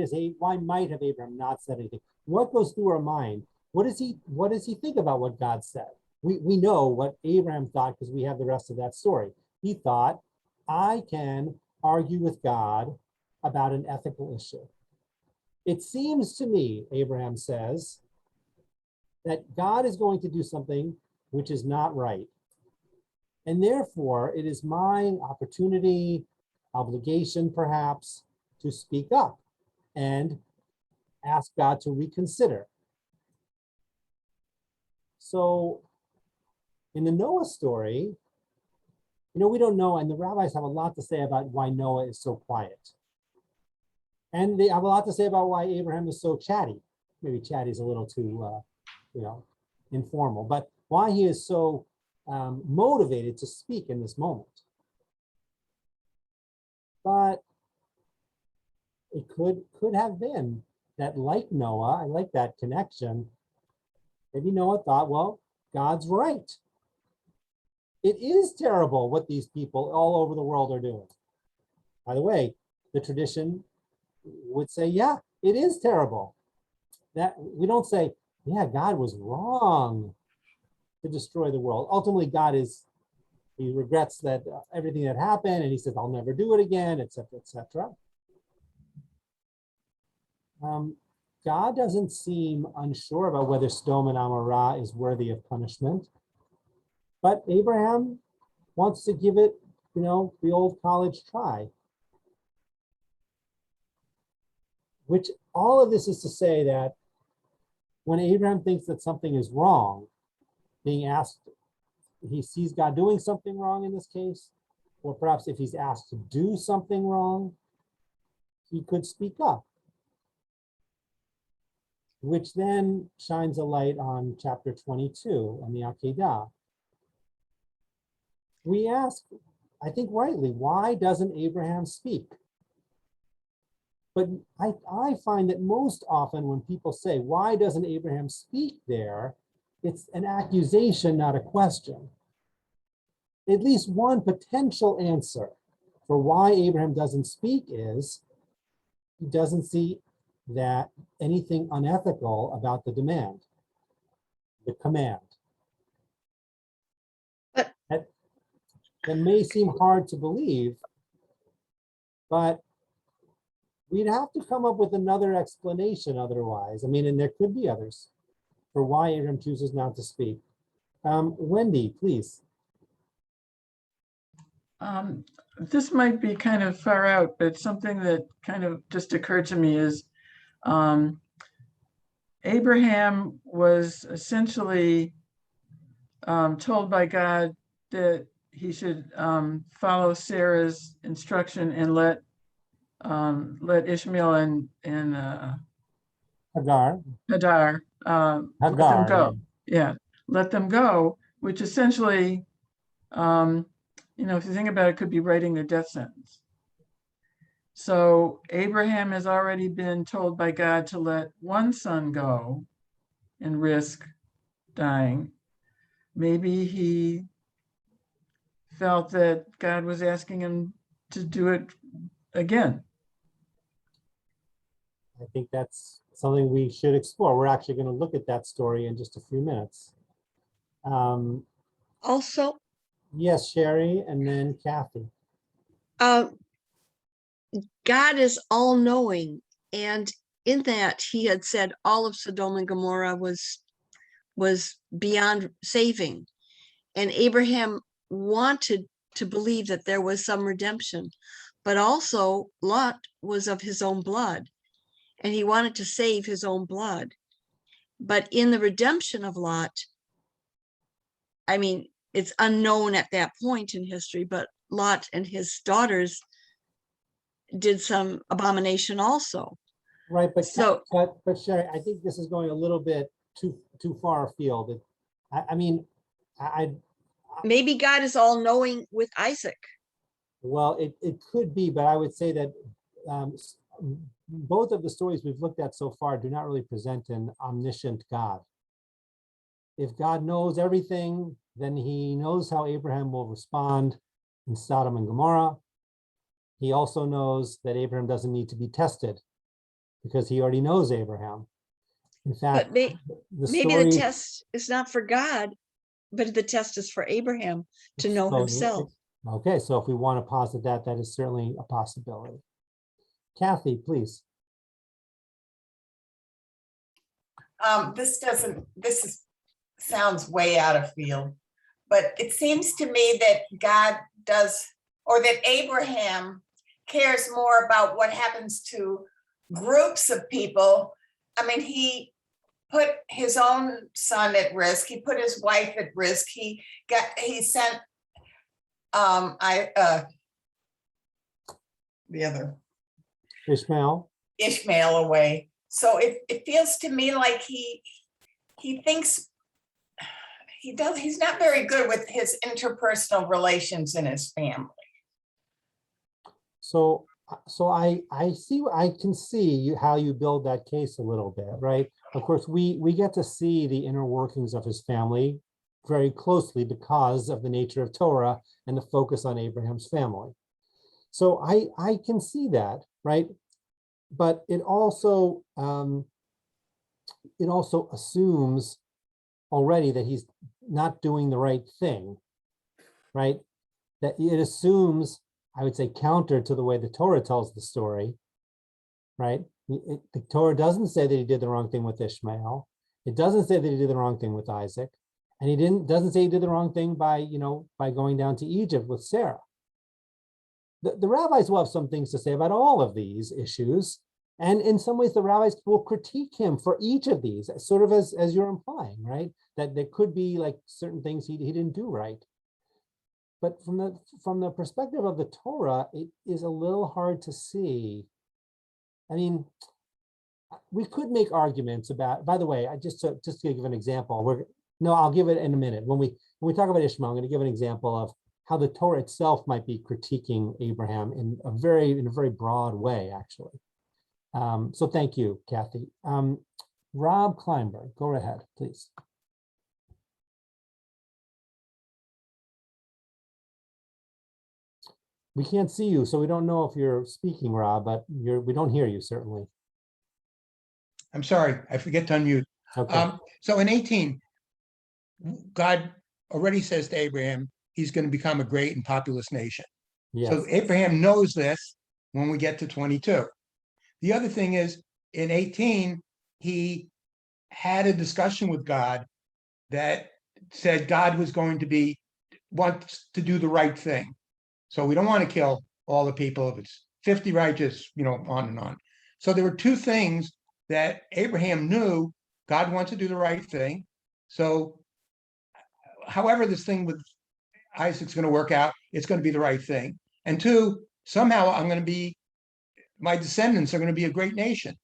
might have Abraham not said anything? What goes through our mind what does he think about what God said? We know what Abraham thought because we have the rest of that story. He thought, I can argue with God about an ethical issue. It seems to me, Abraham says, that God is going to do something which is not right. And therefore, it is my opportunity, obligation perhaps, to speak up and ask God to reconsider. So in the Noah story, we don't know, and the rabbis have a lot to say about why Noah is so quiet. And they have a lot to say about why Abraham is so chatty. Maybe chatty is a little too, informal, but why he is so motivated to speak in this moment. But it could have been that, like Noah, I like that connection. Maybe Noah thought, well, God's right. It is terrible what these people all over the world are doing. By the way, the tradition would say, yeah, it is terrible. That we don't say, yeah, God was wrong to destroy the world. Ultimately, he regrets that everything that happened, and he says, I'll never do it again, etc., etc. God doesn't seem unsure about whether Sodom and Amorah is worthy of punishment. But Abraham wants to give it, the old college try. Which all of this is to say that when Abraham thinks that something is wrong, being asked, he sees God doing something wrong in this case, or perhaps if he's asked to do something wrong, he could speak up. Which then shines a light on chapter 22 and the Akeida. We ask, I think rightly, why doesn't Abraham speak? But I find that most often when people say, why doesn't Abraham speak there, it's an accusation, not a question. At least one potential answer for why Abraham doesn't speak is he doesn't see that anything unethical about the demand, the command. But that may seem hard to believe, but we'd have to come up with another explanation otherwise. I mean, and there could be others for why Abraham chooses not to speak. Wendy, please. This might be kind of far out, but something that kind of just occurred to me is Abraham was essentially told by God that he should follow Sarah's instruction and let Ishmael and Hagar. Hagar let them go. Yeah, let them go, which essentially, if you think about it, could be writing the death sentence. So Abraham has already been told by God to let one son go and risk dying. Maybe he felt that God was asking him to do it again. I think that's something we should explore. We're actually going to look at that story in just a few minutes. also, Yes, Sherry, and then Kathy. God is all-knowing, and in that he had said all of Sodom and Gomorrah was beyond saving, and Abraham wanted to believe that there was some redemption, but also Lot was of his own blood, and he wanted to save his own blood. But in the redemption of Lot, I mean, it's unknown at that point in history, but Lot and his daughters did some abomination also. Right, but So, but Sherry, I think this is going a little bit too far afield. I mean, maybe God is all knowing with Isaac. well, it could be, but I would say that both of the stories we've looked at so far do not really present an omniscient God. If God knows everything, then he knows how Abraham will respond in Sodom and Gomorrah. He also knows that Abraham doesn't need to be tested because he already knows Abraham. In fact, But maybe story, the test is not for God, but the test is for Abraham to know so, himself. okay, so if we want to posit that, that is certainly a possibility. Kathy, please. Sounds way out of field, but it seems to me that God does, or that Abraham cares more about what happens to groups of people. I mean, he put his own son at risk. He put his wife at risk. He sent the other Ishmael away. So it feels to me like he thinks he's not very good with his interpersonal relations in his family. So I can see how you build that case a little bit, right? Of course, we get to see the inner workings of his family very closely because of the nature of Torah and the focus on Abraham's family. So I can see that, right? But it also assumes already that he's not doing the right thing, right? That it assumes, I would say, counter to the way the Torah tells the story, right? The Torah doesn't say that he did the wrong thing with Ishmael. It doesn't say that he did the wrong thing with Isaac. And he doesn't say he did the wrong thing by going down to Egypt with Sarah. The rabbis will have some things to say about all of these issues. And in some ways, the rabbis will critique him for each of these, sort of as you're implying, right? That there could be like certain things he didn't do right. But from the perspective of the Torah, it is a little hard to see. I mean, we could make arguments about, by the way, just to give an example, I'll give it in a minute. When we talk about Ishmael, I'm going to give an example of how the Torah itself might be critiquing Abraham in a very broad way, actually. So thank you, Kathy. Rob Kleinberg, go ahead, please. We can't see you, so we don't know if you're speaking, Rob, but we don't hear you, certainly. I'm sorry, I forget to unmute. Okay. So in 18, God already says to Abraham, he's going to become a great and populous nation. Yes. So Abraham knows this when we get to 22. The other thing is, in 18, he had a discussion with God that said God was going to wants to do the right thing. So we don't want to kill all the people if it's 50 righteous, on and on. So there were two things that Abraham knew. God wants to do the right thing. So however this thing with Isaac's going to work out, it's going to be the right thing. And two, somehow my descendants are going to be a great nation.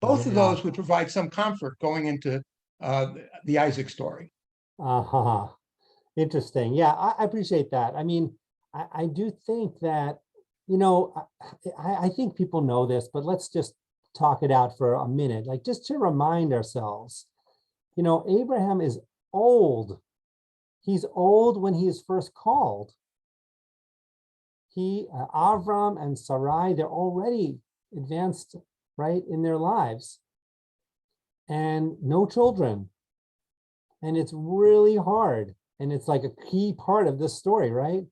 Both of those would provide some comfort going into the Isaac story. Interesting. Yeah, I appreciate that. I mean, I do think that, I think people know this, but let's just talk it out for a minute, like just to remind ourselves, Abraham is old. He's old when he is first called. Avram and Sarai, they're already advanced, right, in their lives, and no children. And it's really hard. And it's like a key part of this story, right?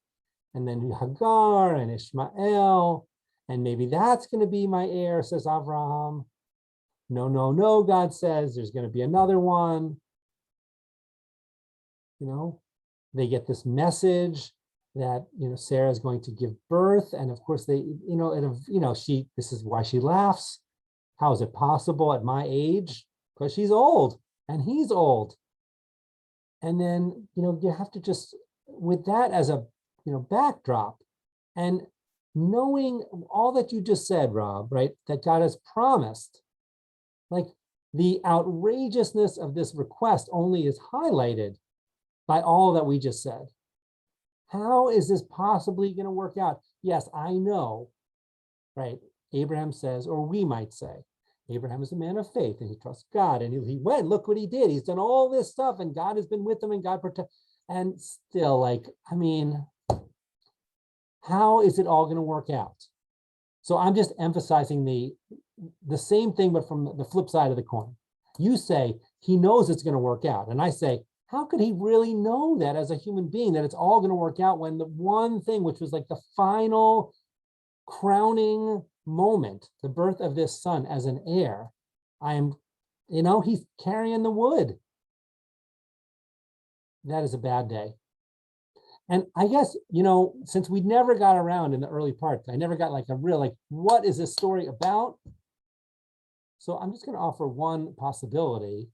And then Hagar and Ishmael, and maybe that's going to be my heir, says Avraham. No, God says there's going to be another one. They get this message that, Sarah is going to give birth. And of course this is why she laughs. How is it possible at my age? Because she's old and he's old. And then, you have to just, with that as a, backdrop, and knowing all that you just said, Rob, right, that God has promised, like the outrageousness of this request only is highlighted by all that we just said. How is this possibly going to work out? Yes, I know, right? Abraham says, or we might say, Abraham is a man of faith and he trusts God, and he went, look what he did. He's done all this stuff and God has been with him and God protect. And still, how is it all going to work out? So I'm just emphasizing the same thing, but from the flip side of the coin. You say, he knows it's going to work out. And I say, how could he really know that as a human being, that it's all going to work out when the one thing, which was like the final crowning moment, the birth of this son as an heir, he's carrying the wood. That is a bad day. And I guess, since we never got around in the early parts, I never got like a real, what is this story about? So I'm just going to offer one possibility,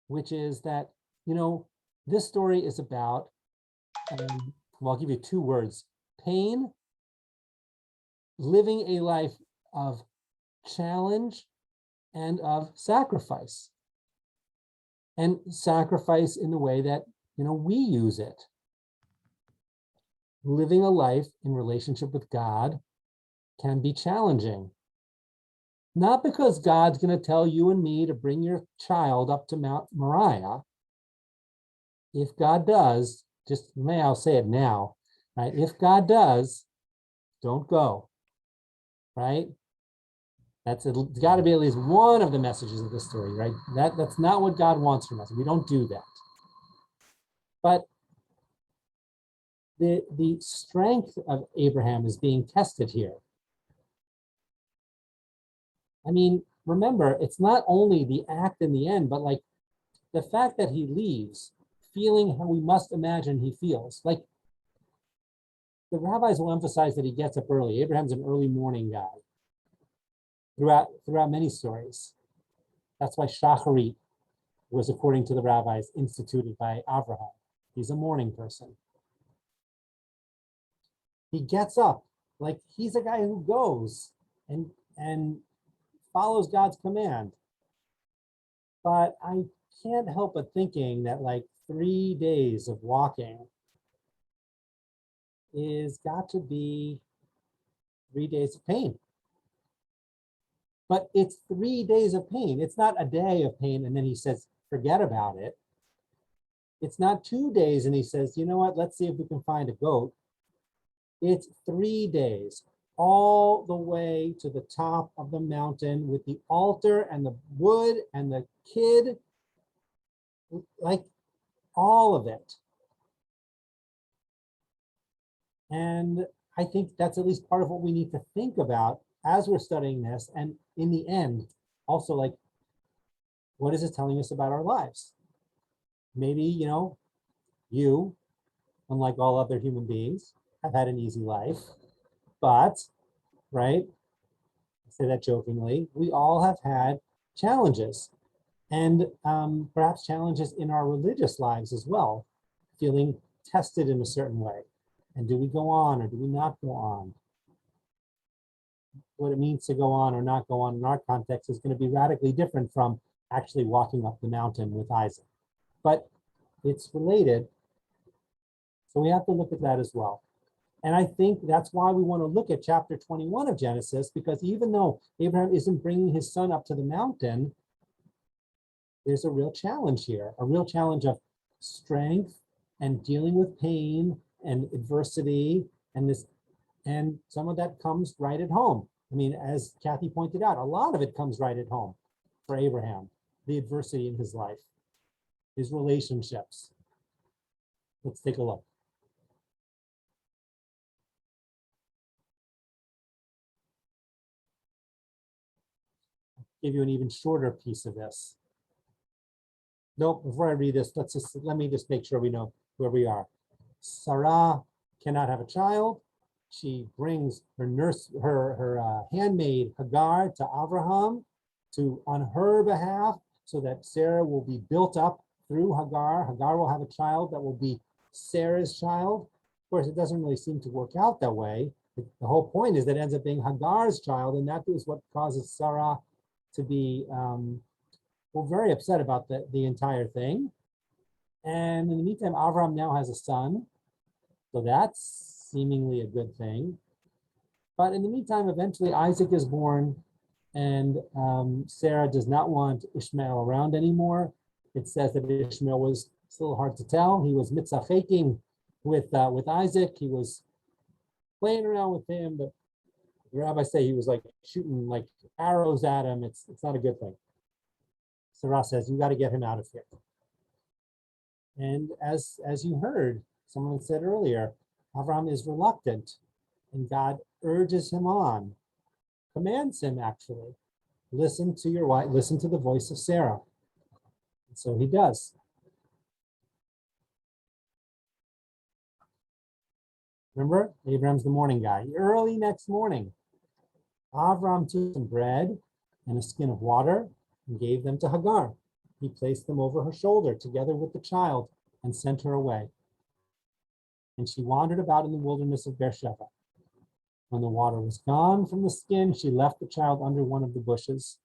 which is that, this story is about, I'll give you two words: pain, living a life of challenge, and of sacrifice. And sacrifice in the way that, we use it. Living a life in relationship with God can be challenging. Not because God's going to tell you and me to bring your child up to Mount Moriah. If God does, I'll say it now, right? If God does, don't go, right? It's got to be at least one of the messages of the story, right? That's not what God wants from us. We don't do that. But the strength of Abraham is being tested here. I mean, remember, it's not only the act in the end, but the fact that he leaves feeling how we must imagine he feels. The rabbis will emphasize that he gets up early. Abraham's an early morning guy throughout many stories. That's why Shacharit was, according to the rabbis, instituted by Abraham. He's a morning person. He gets up, he's a guy who goes and follows God's command. But I can't help but thinking that 3 days of walking is got to be 3 days of pain. But it's 3 days of pain. It's not a day of pain and then he says, forget about it. It's not 2 days and he says, you know what, let's see if we can find a goat. It's 3 days, all the way to the top of the mountain with the altar and the wood and the kid, all of it. And I think that's at least part of what we need to think about as we're studying this. And in the end, also what is it telling us about our lives? Maybe, you, unlike all other human beings, have had an easy life, but, right, I say that jokingly, we all have had challenges, and perhaps challenges in our religious lives as well, feeling tested in a certain way. And do we go on or do we not go on? What it means to go on or not go on in our context is going to be radically different from actually walking up the mountain with Isaac. But it's related, so we have to look at that as well. And I think that's why we want to look at chapter 21 of Genesis, because even though Abraham isn't bringing his son up to the mountain, there's a real challenge here, a real challenge of strength and dealing with pain and adversity, and some of that comes right at home. I mean, as Kathy pointed out, a lot of it comes right at home for Abraham, the adversity in his life, his relationships. Let's take a look. Give you an even shorter piece of this. Nope, before I read this, let me just make sure we know where we are. Sarah cannot have a child. She brings her handmaid Hagar to Abraham on her behalf, so that Sarah will be built up through Hagar. Hagar will have a child that will be Sarah's child. Of course, it doesn't really seem to work out that way. The whole point is that it ends up being Hagar's child, and that is what causes Sarah to be very upset about the entire thing. And in the meantime, Abraham now has a son, so that's seemingly a good thing. But in the meantime, eventually Isaac is born, and Sarah does not want Ishmael around anymore. It says that Ishmael was still hard to tell. He was mitzacheking with Isaac. He was playing around with him, but the rabbis say he was shooting arrows at him. It's not a good thing. Sarah says, you got to get him out of here. And as you heard, someone said earlier, Avram is reluctant, and God urges him on, commands him actually, listen to your wife, listen to the voice of Sarah. And so he does. Remember, Abraham's the morning guy. Early next morning, Avram took some bread and a skin of water and gave them to Hagar. He placed them over her shoulder together with the child and sent her away. And she wandered about in the wilderness of Beersheba. When the water was gone from the skin, she left the child under one of the bushes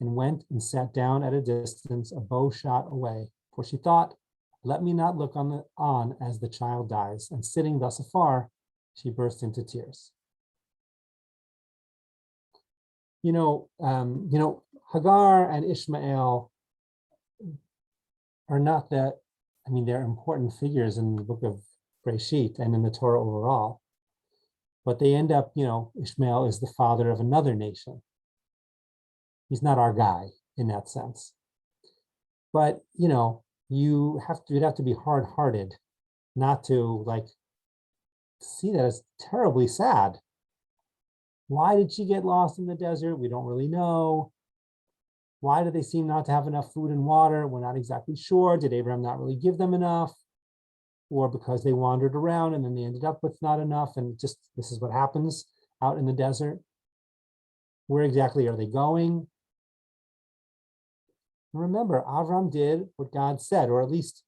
and went and sat down at a distance, a bow shot away. For she thought, let me not look on as the child dies. And sitting thus afar, she burst into tears. Hagar and Ishmael are not that, they're important figures in the book of Breshit and in the Torah overall. But they end up, Ishmael is the father of another nation. He's not our guy in that sense. But, you'd have to be hard-hearted not to see that as terribly sad. Why did she get lost in the desert? We don't really know. Why do they seem not to have enough food and water? We're not exactly sure. Did Abraham not really give them enough? Or because they wandered around and then they ended up with not enough, and just this is what happens out in the desert. Where exactly are they going? Remember, Avram did what God said, or at least,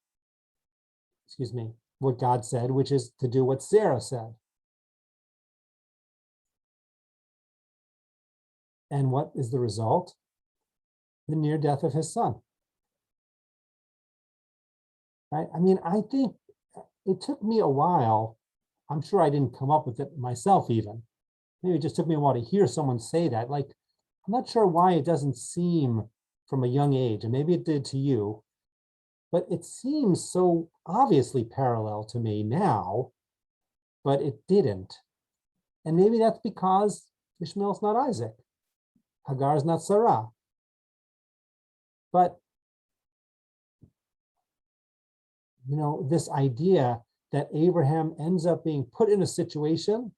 what God said, which is to do what Sarah said. And what is the result? The near death of his son. Right? I think it took me a while. I'm sure I didn't come up with it myself even. Maybe it just took me a while to hear someone say that. I'm not sure why it doesn't seem from a young age, and maybe it did to you, but it seems so obviously parallel to me now, but it didn't. And maybe that's because Ishmael's not Isaac. Hagar's not Sarah. But, this idea that Abraham ends up being put in a situation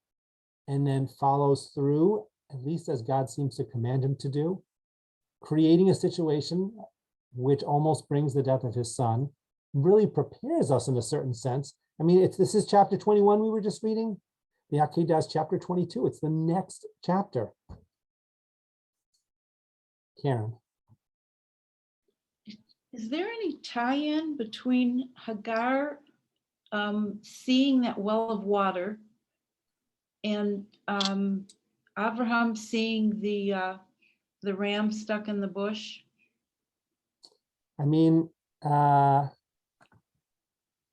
and then follows through, at least as God seems to command him to do, creating a situation which almost brings the death of his son, really prepares us in a certain sense. This is chapter 21 we were just reading. The Akeida is chapter 22. It's the next chapter. Karen. Is there any tie-in between Hagar seeing that well of water and Abraham seeing the ram stuck in the bush? I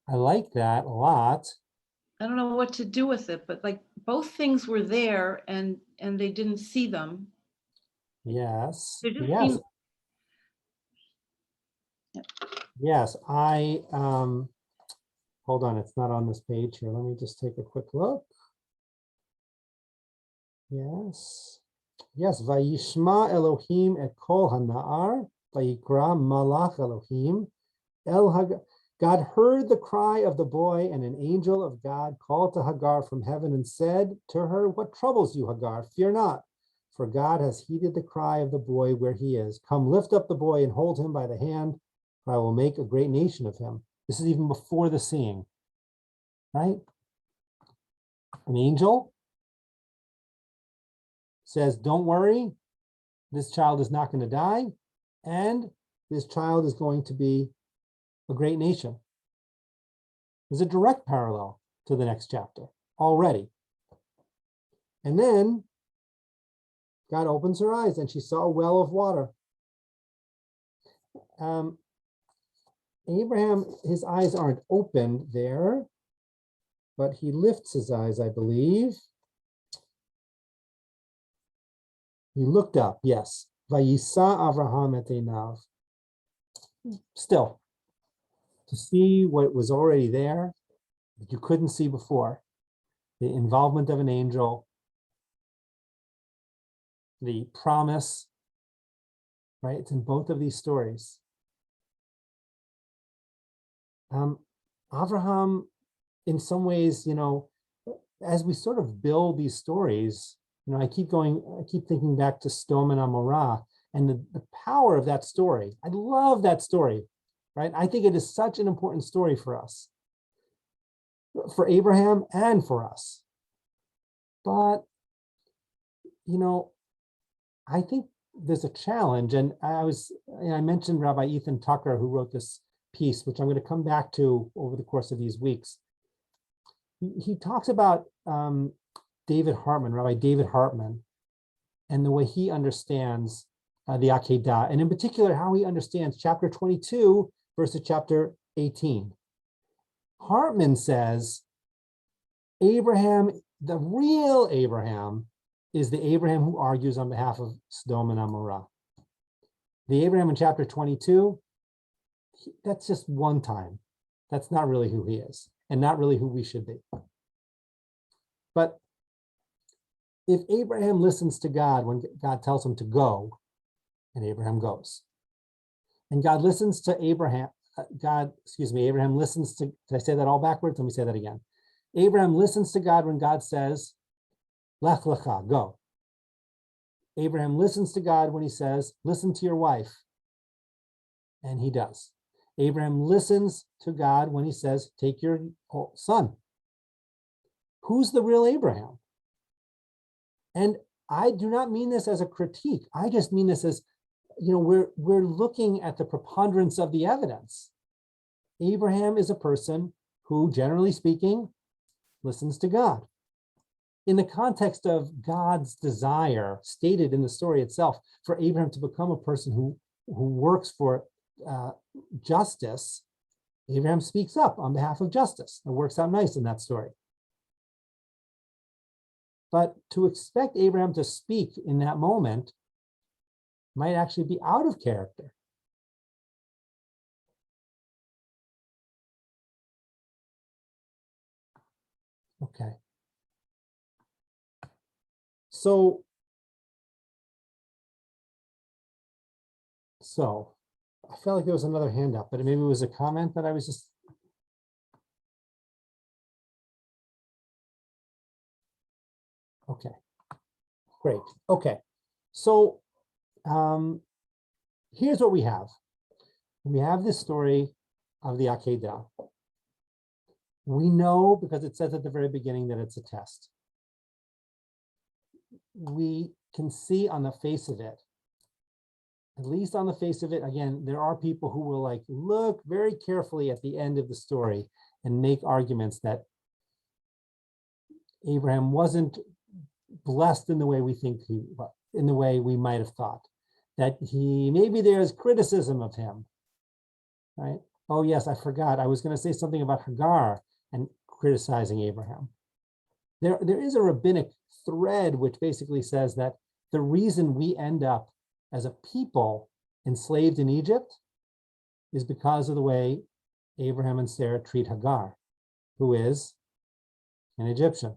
like that a lot. I don't know what to do with it, but both things were there and they didn't see them. Yes. They just Yes. seem- Yes. Hold on, it's not on this page here. Let me just take a quick look. Yes. Yes. Vayishma Elohim et kol hana'ar, vayikra malach Elohim el Hagar. God heard the cry of the boy, and an angel of God called to Hagar from heaven and said to her, what troubles you, Hagar? Fear not, for God has heeded the cry of the boy where he is. Come, lift up the boy and hold him by the hand, for I will make a great nation of him. This is even before the seeing, right? An angel says, don't worry, this child is not going to die, and this child is going to be a great nation. There's a direct parallel to the next chapter already. And then God opens her eyes and she saw a well of water. Abraham, his eyes aren't opened there, but he lifts his eyes, I believe. He looked up, yes. Vayisa Avraham et einav. Still, to see what was already there that you couldn't see before, the involvement of an angel, the promise right? It's in both of these stories. Avraham, in some ways, as we sort of build these stories, I keep thinking back to Sodom and Amorah and the power of that story. I love that story, right? I think it is such an important story for us, for Abraham and for us. But, I think there's a challenge. And I mentioned Rabbi Ethan Tucker, who wrote this piece, which I'm going to come back to over the course of these weeks. He talks about Rabbi David Hartman, and the way he understands the Akeida, and in particular, how he understands chapter 22 versus chapter 18. Hartman says, Abraham, the real Abraham, is the Abraham who argues on behalf of Sodom and Amorah. The Abraham in chapter 22, that's just one time. That's not really who he is, and not really who we should be. But if Abraham listens to God when God tells him to go, and Abraham goes, and God listens to Abraham, Abraham listens to, did I say that all backwards? Let me say that again. Abraham listens to God when God says, Lech lecha, go. Abraham listens to God when he says, listen to your wife. And he does. Abraham listens to God when he says, take your son. Who's the real Abraham? And I do not mean this as a critique. I just mean this as, we're looking at the preponderance of the evidence. Abraham is a person who, generally speaking, listens to God. In the context of God's desire stated in the story itself for Abraham to become a person who works for justice, Abraham speaks up on behalf of justice. It works out nice in that story. But to expect Abraham to speak in that moment might actually be out of character. Okay. So I felt like there was another hand up, but maybe it was a comment that I was just. Okay, great. Okay, so here's what we have. We have this story of the Akeida. We know, because it says at the very beginning, that it's a test. We can see on the face of it, at least on the face of it, again, there are people who will look very carefully at the end of the story and make arguments that Abraham wasn't blessed in the way we think in the way we might have thought, that maybe there's criticism of him, right? Oh yes, I forgot. I was going to say something about Hagar and criticizing Abraham. There is a rabbinic thread which basically says that the reason we end up as a people enslaved in Egypt is because of the way Abraham and Sarah treat Hagar, who is an Egyptian.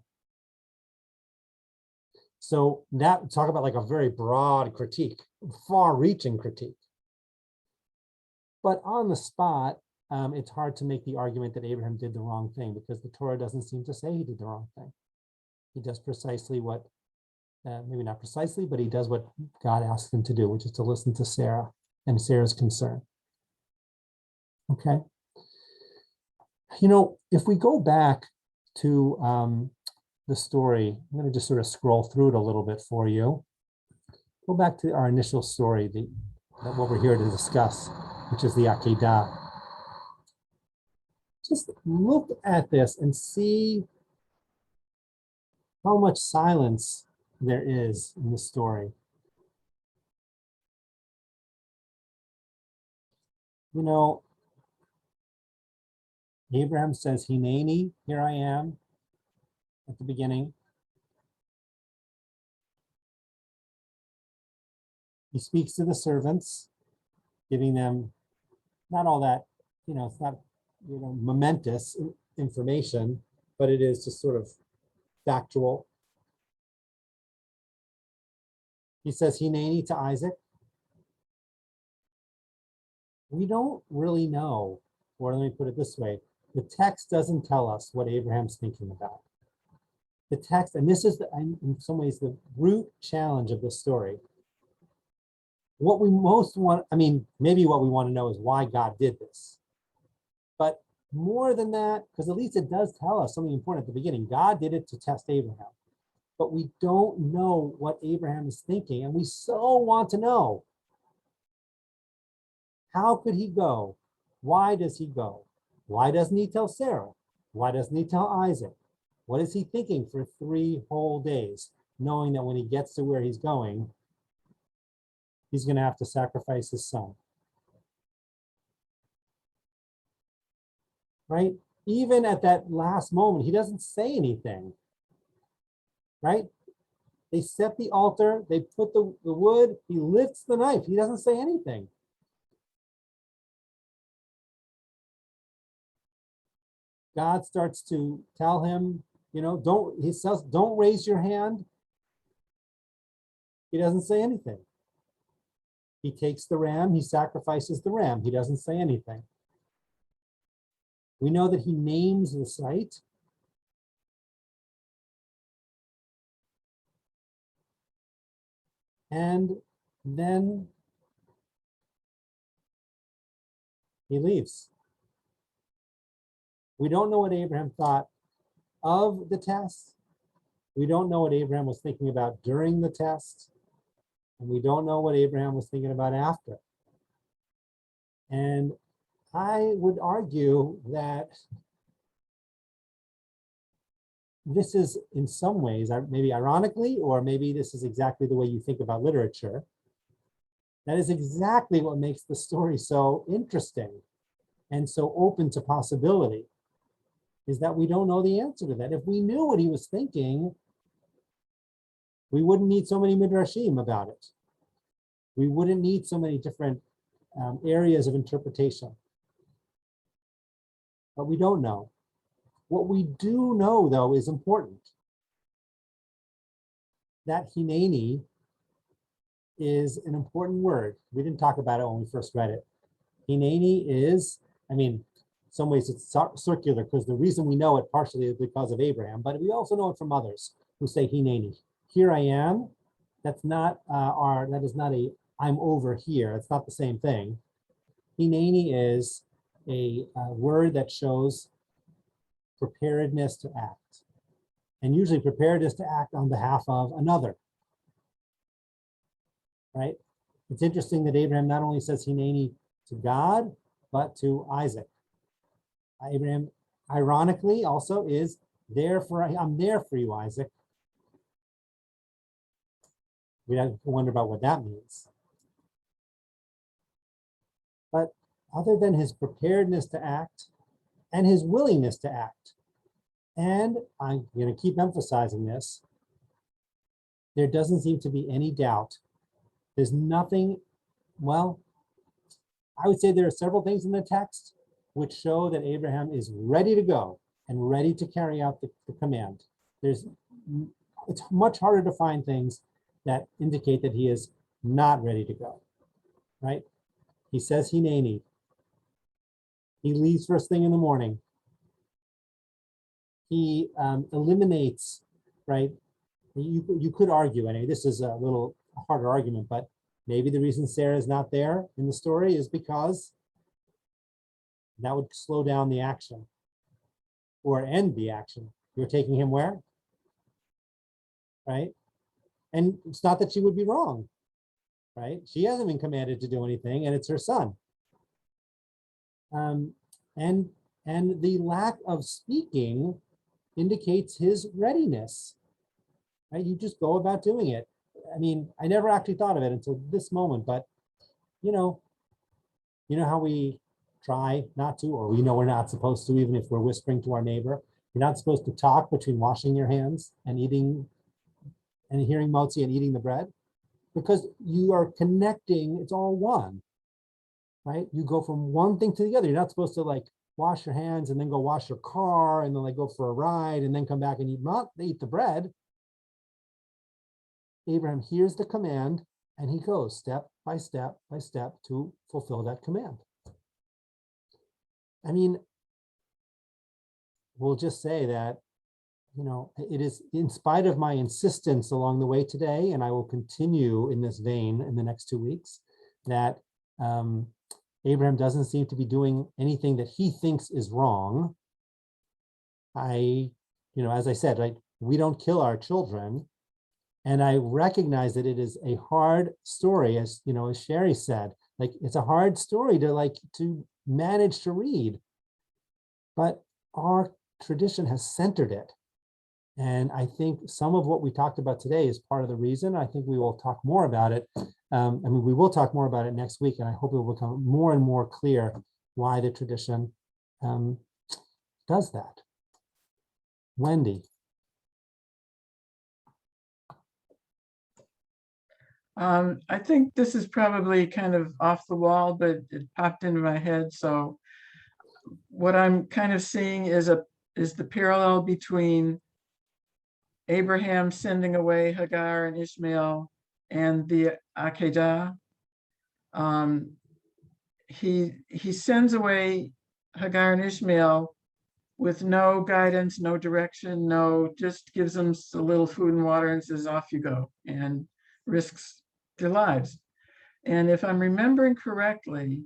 So that, talk about a very broad critique, far-reaching critique. But on the spot, it's hard to make the argument that Abraham did the wrong thing, because the Torah doesn't seem to say he did the wrong thing. He does precisely what, maybe not precisely, but he does what God asked him to do, which is to listen to Sarah and Sarah's concern. Okay. If we go back to the story, I'm going to just sort of scroll through it a little bit for you. Go back to our initial story, what we're here to discuss, which is the Akeida. Just look at this and see how much silence there is in the story. Abraham says, Hineni, here I am, at the beginning. He speaks to the servants, giving them not all that, it's not, momentous information, but it is just sort of factual. He says Hineni to Isaac. We don't really know, or let me put it this way, the text doesn't tell us what Abraham's thinking about. The text, and this is in some ways the root challenge of this story. What we most want, I mean, maybe what we want to know is why God did this. But more than that, because at least it does tell us something important at the beginning. God did it to test Abraham. But we don't know what Abraham is thinking, and we so want to know. How could he go? Why does he go? Why doesn't he tell Sarah? Why doesn't he tell Isaac? What is he thinking for 3 whole days, knowing that when he gets to where he's going, he's going to have to sacrifice his son? Right? Even at that last moment, he doesn't say anything. Right? They set the altar, they put the wood, he lifts the knife, he doesn't say anything. God starts to tell him, you know, he says, don't raise your hand. He doesn't say anything. He takes the ram, he sacrifices the ram. He doesn't say anything. We know that he names the site. And then he leaves. We don't know what Abraham thought of the test. We don't know what Abraham was thinking about during the test. And we don't know what Abraham was thinking about after. And I would argue that this is in some ways, maybe ironically, or maybe this is exactly the way you think about literature. That is exactly what makes the story so interesting and so open to possibility, is that we don't know the answer to that. If we knew what he was thinking, we wouldn't need so many midrashim about it. We wouldn't need so many different areas of interpretation. But we don't know. What we do know, though, is important. That hineni is an important word. We didn't talk about it when we first read it. Hineni is, I mean, in some ways it's circular, because the reason we know it partially is because of Abraham, but we also know it from others who say hineni. Here I am. That's not that is not a I'm over here. It's not the same thing. Hineni is a word that shows preparedness to act, and usually preparedness to act on behalf of another. Right? It's interesting that Abraham not only says hineni to God, but to Isaac. Abraham, ironically, also is there for, I'm there for you, Isaac. We have to wonder about what that means. But other than his preparedness to act and his willingness to act, and I'm going to keep emphasizing this, there doesn't seem to be any doubt. There's nothing, well, I would say there are several things in the text which show that Abraham is ready to go and ready to carry out the command. It's much harder to find things that indicate that he is not ready to go, right? He says hineni. He leaves first thing in the morning. He eliminates, right? You could argue, and this is a little harder argument, but maybe the reason Sarah is not there in the story is because that would slow down the action or end the action. You're taking him where? Right? And it's not that she would be wrong, right? She hasn't been commanded to do anything, and it's her son. And the lack of speaking indicates his readiness, right? You just go about doing it. I mean, I never actually thought of it until this moment, but you know how we try not to, or we know we're not supposed to, even if we're whispering to our neighbor. You're not supposed to talk between washing your hands and eating and hearing motzi and eating the bread, because you are connecting, it's all one, right? You go from one thing to the other. You're not supposed to like wash your hands and then go wash your car and then like go for a ride and then come back and eat the bread. Abraham hears the command and he goes step by step by step to fulfill that command. I mean, we'll just say that, you know, it is in spite of my insistence along the way today, and I will continue in this vein in the next 2 weeks, that Abraham doesn't seem to be doing anything that he thinks is wrong. You know, as I said, right, we don't kill our children. And I recognize that it is a hard story, as you know, as Sherry said, like it's a hard story to manage to read, but our tradition has centered it. And I think some of what we talked about today is part of the reason. I think we will talk more about it. I mean, we will talk more about it next week, and I hope it will become more and more clear why the tradition does that. Wendy. I think this is probably kind of off the wall, but it popped into my head. So what I'm kind of seeing is the parallel between Abraham sending away Hagar and Ishmael and the Akedah. He sends away Hagar and Ishmael with no guidance, no direction, just gives them a little food and water and says, off you go, and risks their lives. And if I'm remembering correctly,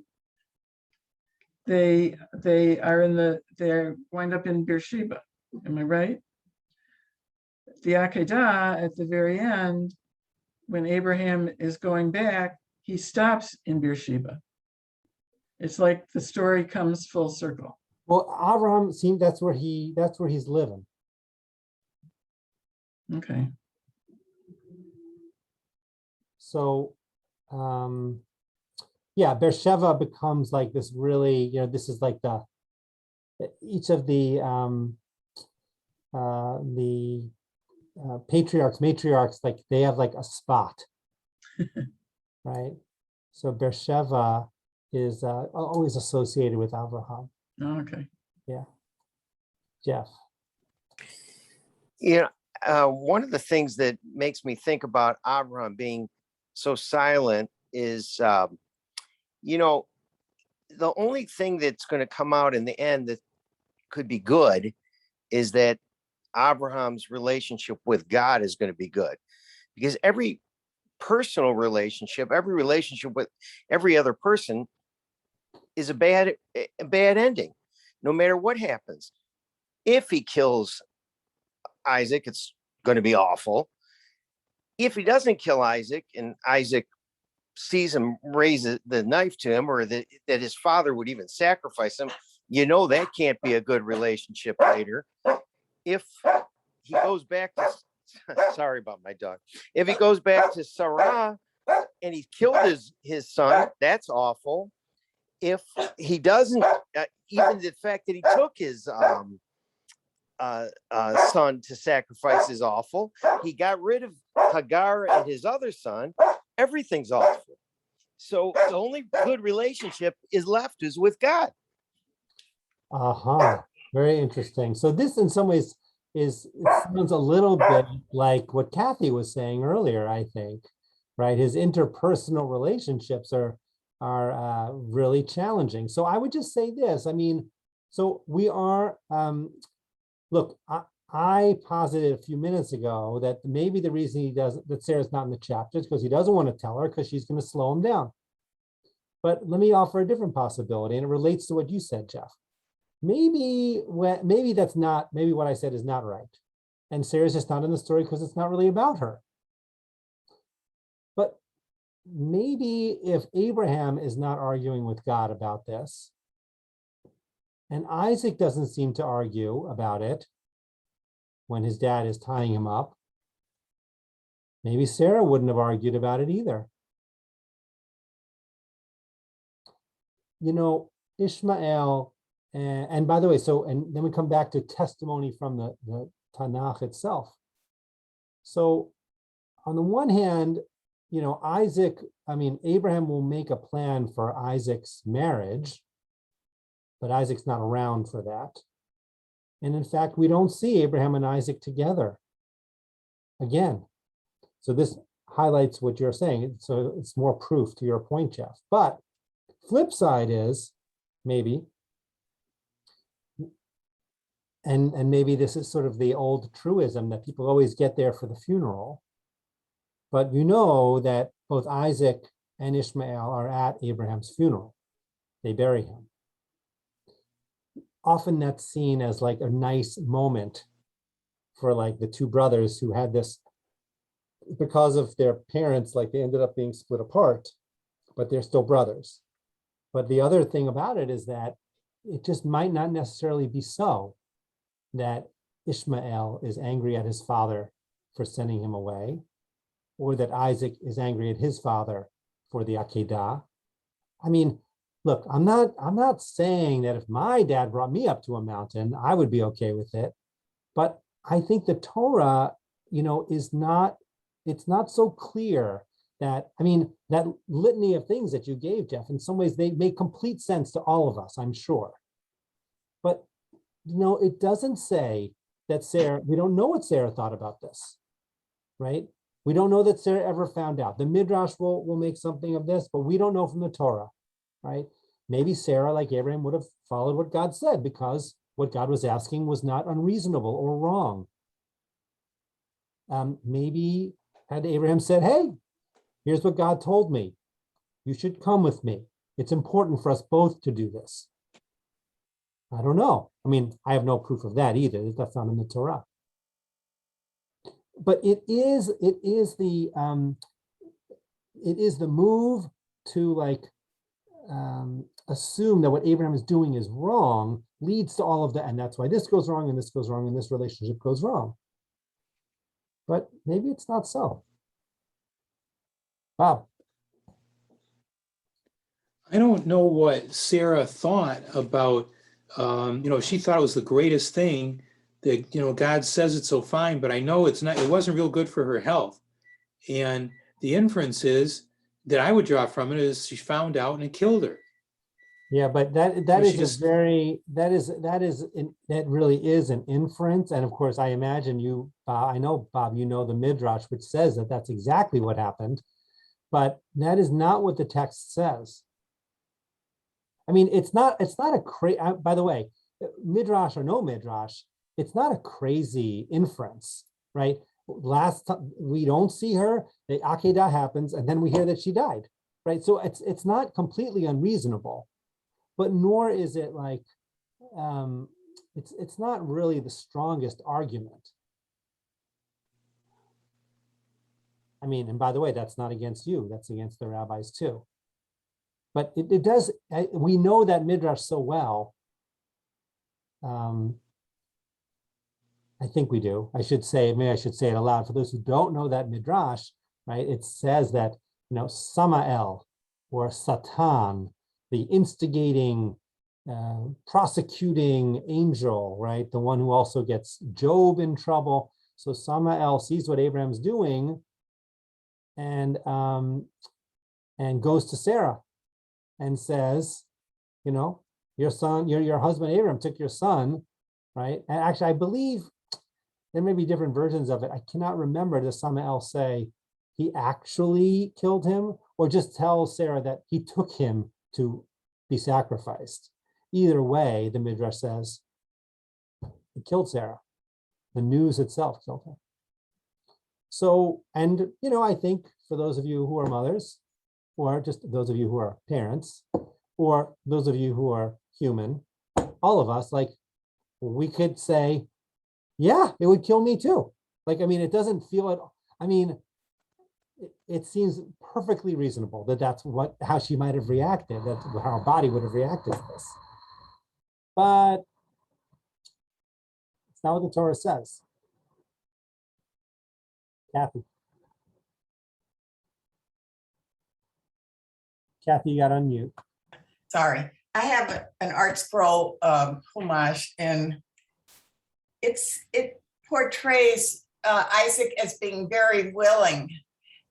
they wind up in Beersheba. Am I right? The Akedah at the very end, when Abraham is going back, he stops in Beersheba. It's like the story comes full circle. Well, Abraham seems that's where he's living. Okay. So, yeah, Beersheba becomes like this really, you know, this is like each of the patriarchs, matriarchs, like they have like a spot, right? So Beersheba is always associated with Abraham. Oh, okay. Yeah. Jeff. You know, one of the things that makes me think about Abraham being so silent is, you know, the only thing that's going to come out in the end that could be good is that Abraham's relationship with God is going to be good, because every personal relationship, every relationship with every other person is a bad ending, no matter what happens. If he kills Isaac, it's going to be awful. If he doesn't kill Isaac and Isaac sees him raise the knife to him, or that his father would even sacrifice him, you know, that can't be a good relationship later. If he goes back to, sorry about my dog. If he goes back to Sarah and he killed his son, that's awful. If he doesn't, even the fact that he took his son to sacrifice is awful. He got rid of Hagar and his other son. Everything's awful. So the only good relationship is left is with God. Very interesting. So this in some ways it sounds a little bit like what Kathy was saying earlier, I think, right? His interpersonal relationships are really challenging. So I would just say this, I mean, so we are, look, I posited a few minutes ago that maybe the reason that Sarah's not in the chapter is because he doesn't want to tell her, because she's going to slow him down. But let me offer a different possibility, and it relates to what you said, Jeff. Maybe what I said is not right. And Sarah's just not in the story because it's not really about her. But maybe if Abraham is not arguing with God about this, and Isaac doesn't seem to argue about it when his dad is tying him up, maybe Sarah wouldn't have argued about it either. You know, Ishmael, and by the way, and then we come back to testimony from the Tanakh itself. So on the one hand, you know, Abraham will make a plan for Isaac's marriage, but Isaac's not around for that. And in fact, we don't see Abraham and Isaac together again. So this highlights what you're saying. So it's more proof to your point, Jeff. But flip side is maybe and maybe this is sort of the old truism that people always get there for the funeral. But you know that both Isaac and Ishmael are at Abraham's funeral. They bury him. Often that's seen as like a nice moment for like the two brothers who had this, because of their parents, like they ended up being split apart, but they're still brothers. But the other thing about it is that it just might not necessarily be so, that Ishmael is angry at his father for sending him away, or that Isaac is angry at his father for the Akedah. I mean, look, I'm not saying that if my dad brought me up to a mountain, I would be okay with it. But I think the Torah, it's not so clear that, I mean, that litany of things that you gave, Jeff, in some ways, they make complete sense to all of us, I'm sure. But, it doesn't say that Sarah, we don't know what Sarah thought about this, right? We don't know that Sarah ever found out. The Midrash will make something of this, but we don't know from the Torah, right? Maybe Sarah, like Abraham, would have followed what God said because what God was asking was not unreasonable or wrong. Maybe had Abraham said, hey, here's what God told me. You should come with me. It's important for us both to do this. I don't know. I mean, I have no proof of that either. That's not in the Torah. But it is the move to like assume that what Abraham is doing is wrong leads to all of that, and that's why this goes wrong and this goes wrong and this relationship goes wrong. But maybe it's not so. Bob. I don't know what Sarah thought about, she thought it was the greatest thing that, God says it's so fine, but I know it wasn't real good for her health. And the inference is that I would draw from it is she found out and it killed her. Yeah, but that really is an inference. And of course, I imagine I know, Bob, the Midrash, which says that that's exactly what happened, but that is not what the text says. I mean, it's not a crazy, by the way, Midrash or no Midrash, it's not a crazy inference, right? Last time we don't see her, the Akedah happens, and then we hear that she died, right? So it's not completely unreasonable, but nor is it like, it's not really the strongest argument. I mean, and by the way, that's not against you, that's against the rabbis too. But it does, we know that Midrash so well. I think we do. Maybe I should say it aloud. For those who don't know that Midrash, right, it says that, Samael or Satan, the instigating, prosecuting angel, right, the one who also gets Job in trouble. So Samael sees what Abraham's doing and goes to Sarah and says, your son, your husband Abraham took your son, right? And actually, I believe there may be different versions of it. I cannot remember. Does Samael say he actually killed him, or just tell Sarah that he took him to be sacrificed? Either way, the Midrash says he killed Sarah. The news itself killed her. So, and I think for those of you who are mothers, or just those of you who are parents, or those of you who are human, all of us, like, we could say, yeah, it would kill me too. Like, I mean, it doesn't feel it. I mean, it seems perfectly reasonable that that's how she might have reacted, that's how her body would have reacted to this. But it's not what the Torah says. Kathy, you got to unmute. Sorry, I have an art scroll homage, and it portrays Isaac as being very willing,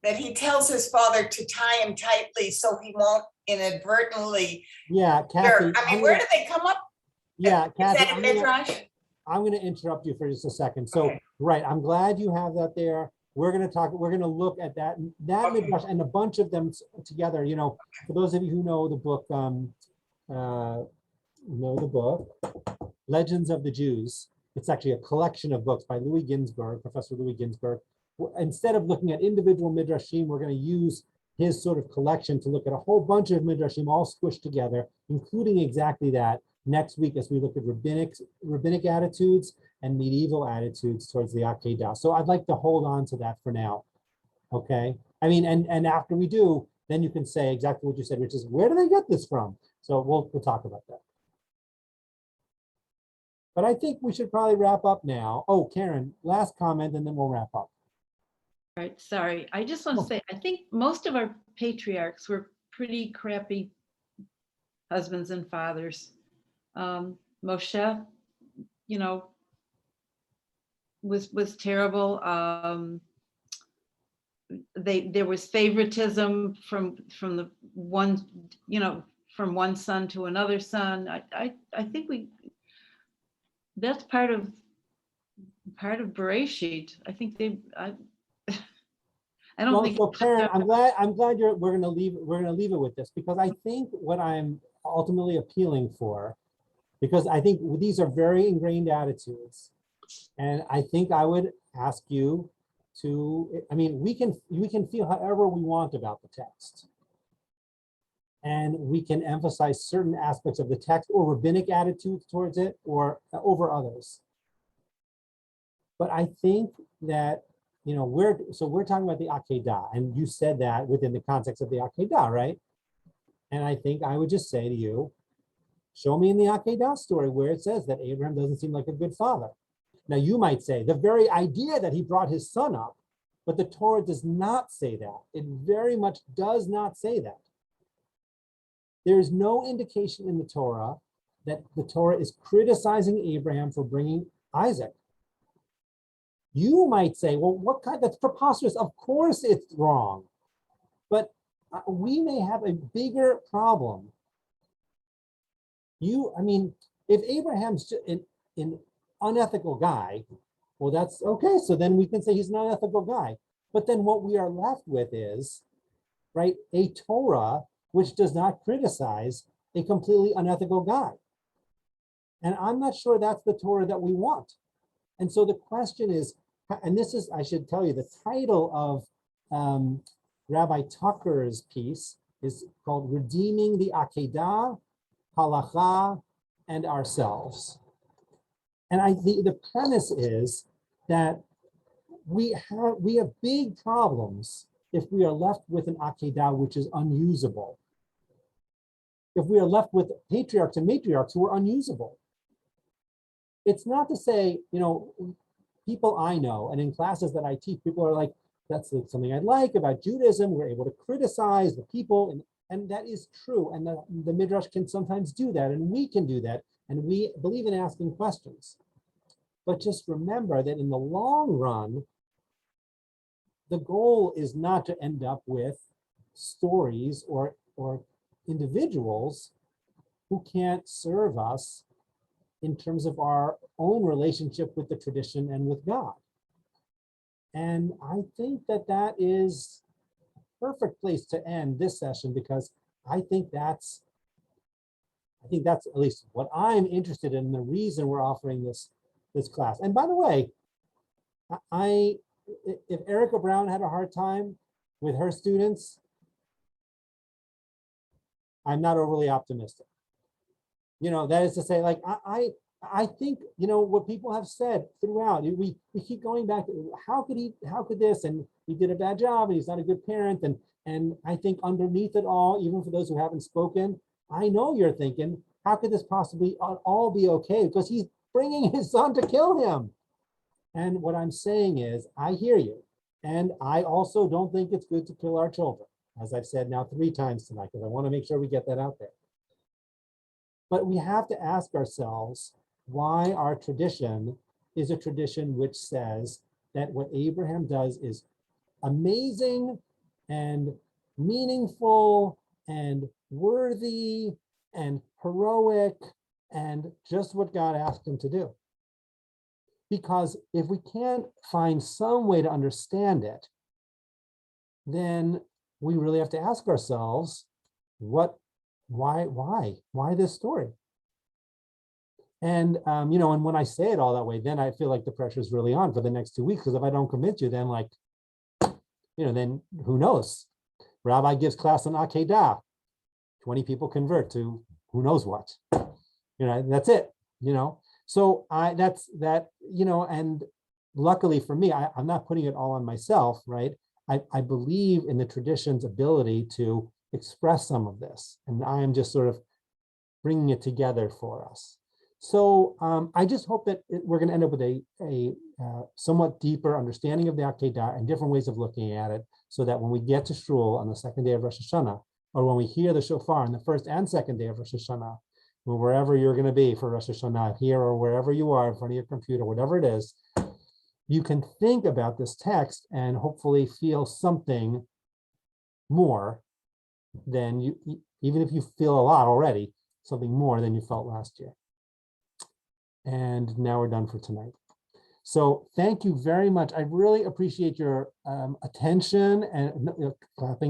that he tells his father to tie him tightly so he won't inadvertently. Yeah, Kathy. I mean, where do they come up? Yeah, Kathy. Is that a Midrash? I'm going to interrupt you for just a second. So, okay. Right, I'm glad you have that there. We're going to look at that okay. Midrash and a bunch of them together. For those of you who know the book, Legends of the Jews, It's actually a collection of books by Louis Ginsberg, Professor Louis Ginsberg. Instead of looking at individual midrashim, we're going to use his sort of collection to look at a whole bunch of midrashim all squished together, including exactly that next week as we look at rabbinic attitudes and medieval attitudes towards the Akedah. So I'd like to hold on to that for now. Okay. I mean, and after we do, then you can say exactly what you said, which is, where do they get this from? So we'll talk about that. But I think we should probably wrap up now. Oh, Karen, last comment, and then we'll wrap up. All right, sorry. I just want to say, I think most of our patriarchs were pretty crappy husbands and fathers. Moshe, you know, was terrible. There was favoritism from the one, you know, from one son to another son. I think that's part of Bereshit. I think I don't think. So Karen, I'm glad we're gonna leave it with this, because I think what I'm ultimately appealing for, because I think these are very ingrained attitudes, and I think I would ask you to, I mean, we can feel however we want about the text, and we can emphasize certain aspects of the text or rabbinic attitudes towards it or over others. But I think that, you know, we're talking about the Akedah, and you said that within the context of the Akedah, right? And I think I would just say to you, show me in the Akedah story where it says that Abraham doesn't seem like a good father. Now you might say the very idea that he brought his son up, but the Torah does not say that. It very much does not say that. There is no indication in the Torah that the Torah is criticizing Abraham for bringing Isaac. You might say, well, that's preposterous. Of course it's wrong. But we may have a bigger problem. I mean, if Abraham's an unethical guy, well, that's okay. So then we can say he's an unethical guy. But then what we are left with is, right, a Torah which does not criticize a completely unethical guy. And I'm not sure that's the Torah that we want. And so the question is, and this is, I should tell you, the title of Rabbi Tucker's piece is called Redeeming the Akedah, Halacha, and Ourselves. And the premise is that we have big problems if we are left with an Akedah which is unusable. If we are left with patriarchs and matriarchs who are unusable. It's not to say, you know, people I know, and in classes that I teach, people are like, that's something I like about Judaism. We're able to criticize the people, and that is true. And the Midrash can sometimes do that, and we can do that. And we believe in asking questions. But just remember that in the long run, the goal is not to end up with stories or individuals who can't serve us in terms of our own relationship with the tradition and with God. And I think that is a perfect place to end this session, because I think that's at least what I'm interested in, the reason we're offering this class. And by the way, if Erica Brown had a hard time with her students, I'm not overly optimistic. You know, that is to say, like, I think, you know, what people have said throughout, we keep going back to how could this, and he did a bad job, and he's not a good parent. And I think underneath it all, even for those who haven't spoken, I know you're thinking, how could this possibly all be okay? Because he's bringing his son to kill him. And what I'm saying is, I hear you. And I also don't think it's good to kill our children, as I've said now 3 times tonight, because I want to make sure we get that out there. But we have to ask ourselves why our tradition is a tradition which says that what Abraham does is amazing and meaningful and worthy and heroic and just what God asked him to do. Because if we can't find some way to understand it, then we really have to ask ourselves, why this story? And, you know, and when I say it all that way, then I feel like the pressure is really on for the next 2 weeks, because if I don't convince you, then like, you know, then who knows? Rabbi gives class on Akeida, 20 people convert to who knows what, you know, that's it, you know? So that's that, you know, and luckily for me, I'm not putting it all on myself, right? I believe in the tradition's ability to express some of this, and I am just sort of bringing it together for us. So I just hope that we're going to end up with a somewhat deeper understanding of the Akedah and different ways of looking at it, so that when we get to Shul on the second day of Rosh Hashanah, or when we hear the shofar on the first and second day of Rosh Hashanah, or wherever you're going to be for Rosh Hashanah, here or wherever you are in front of your computer, whatever it is, you can think about this text and hopefully feel something more than you, even if you feel a lot already, something more than you felt last year. And now we're done for tonight. So thank you very much. I really appreciate your attention and clapping.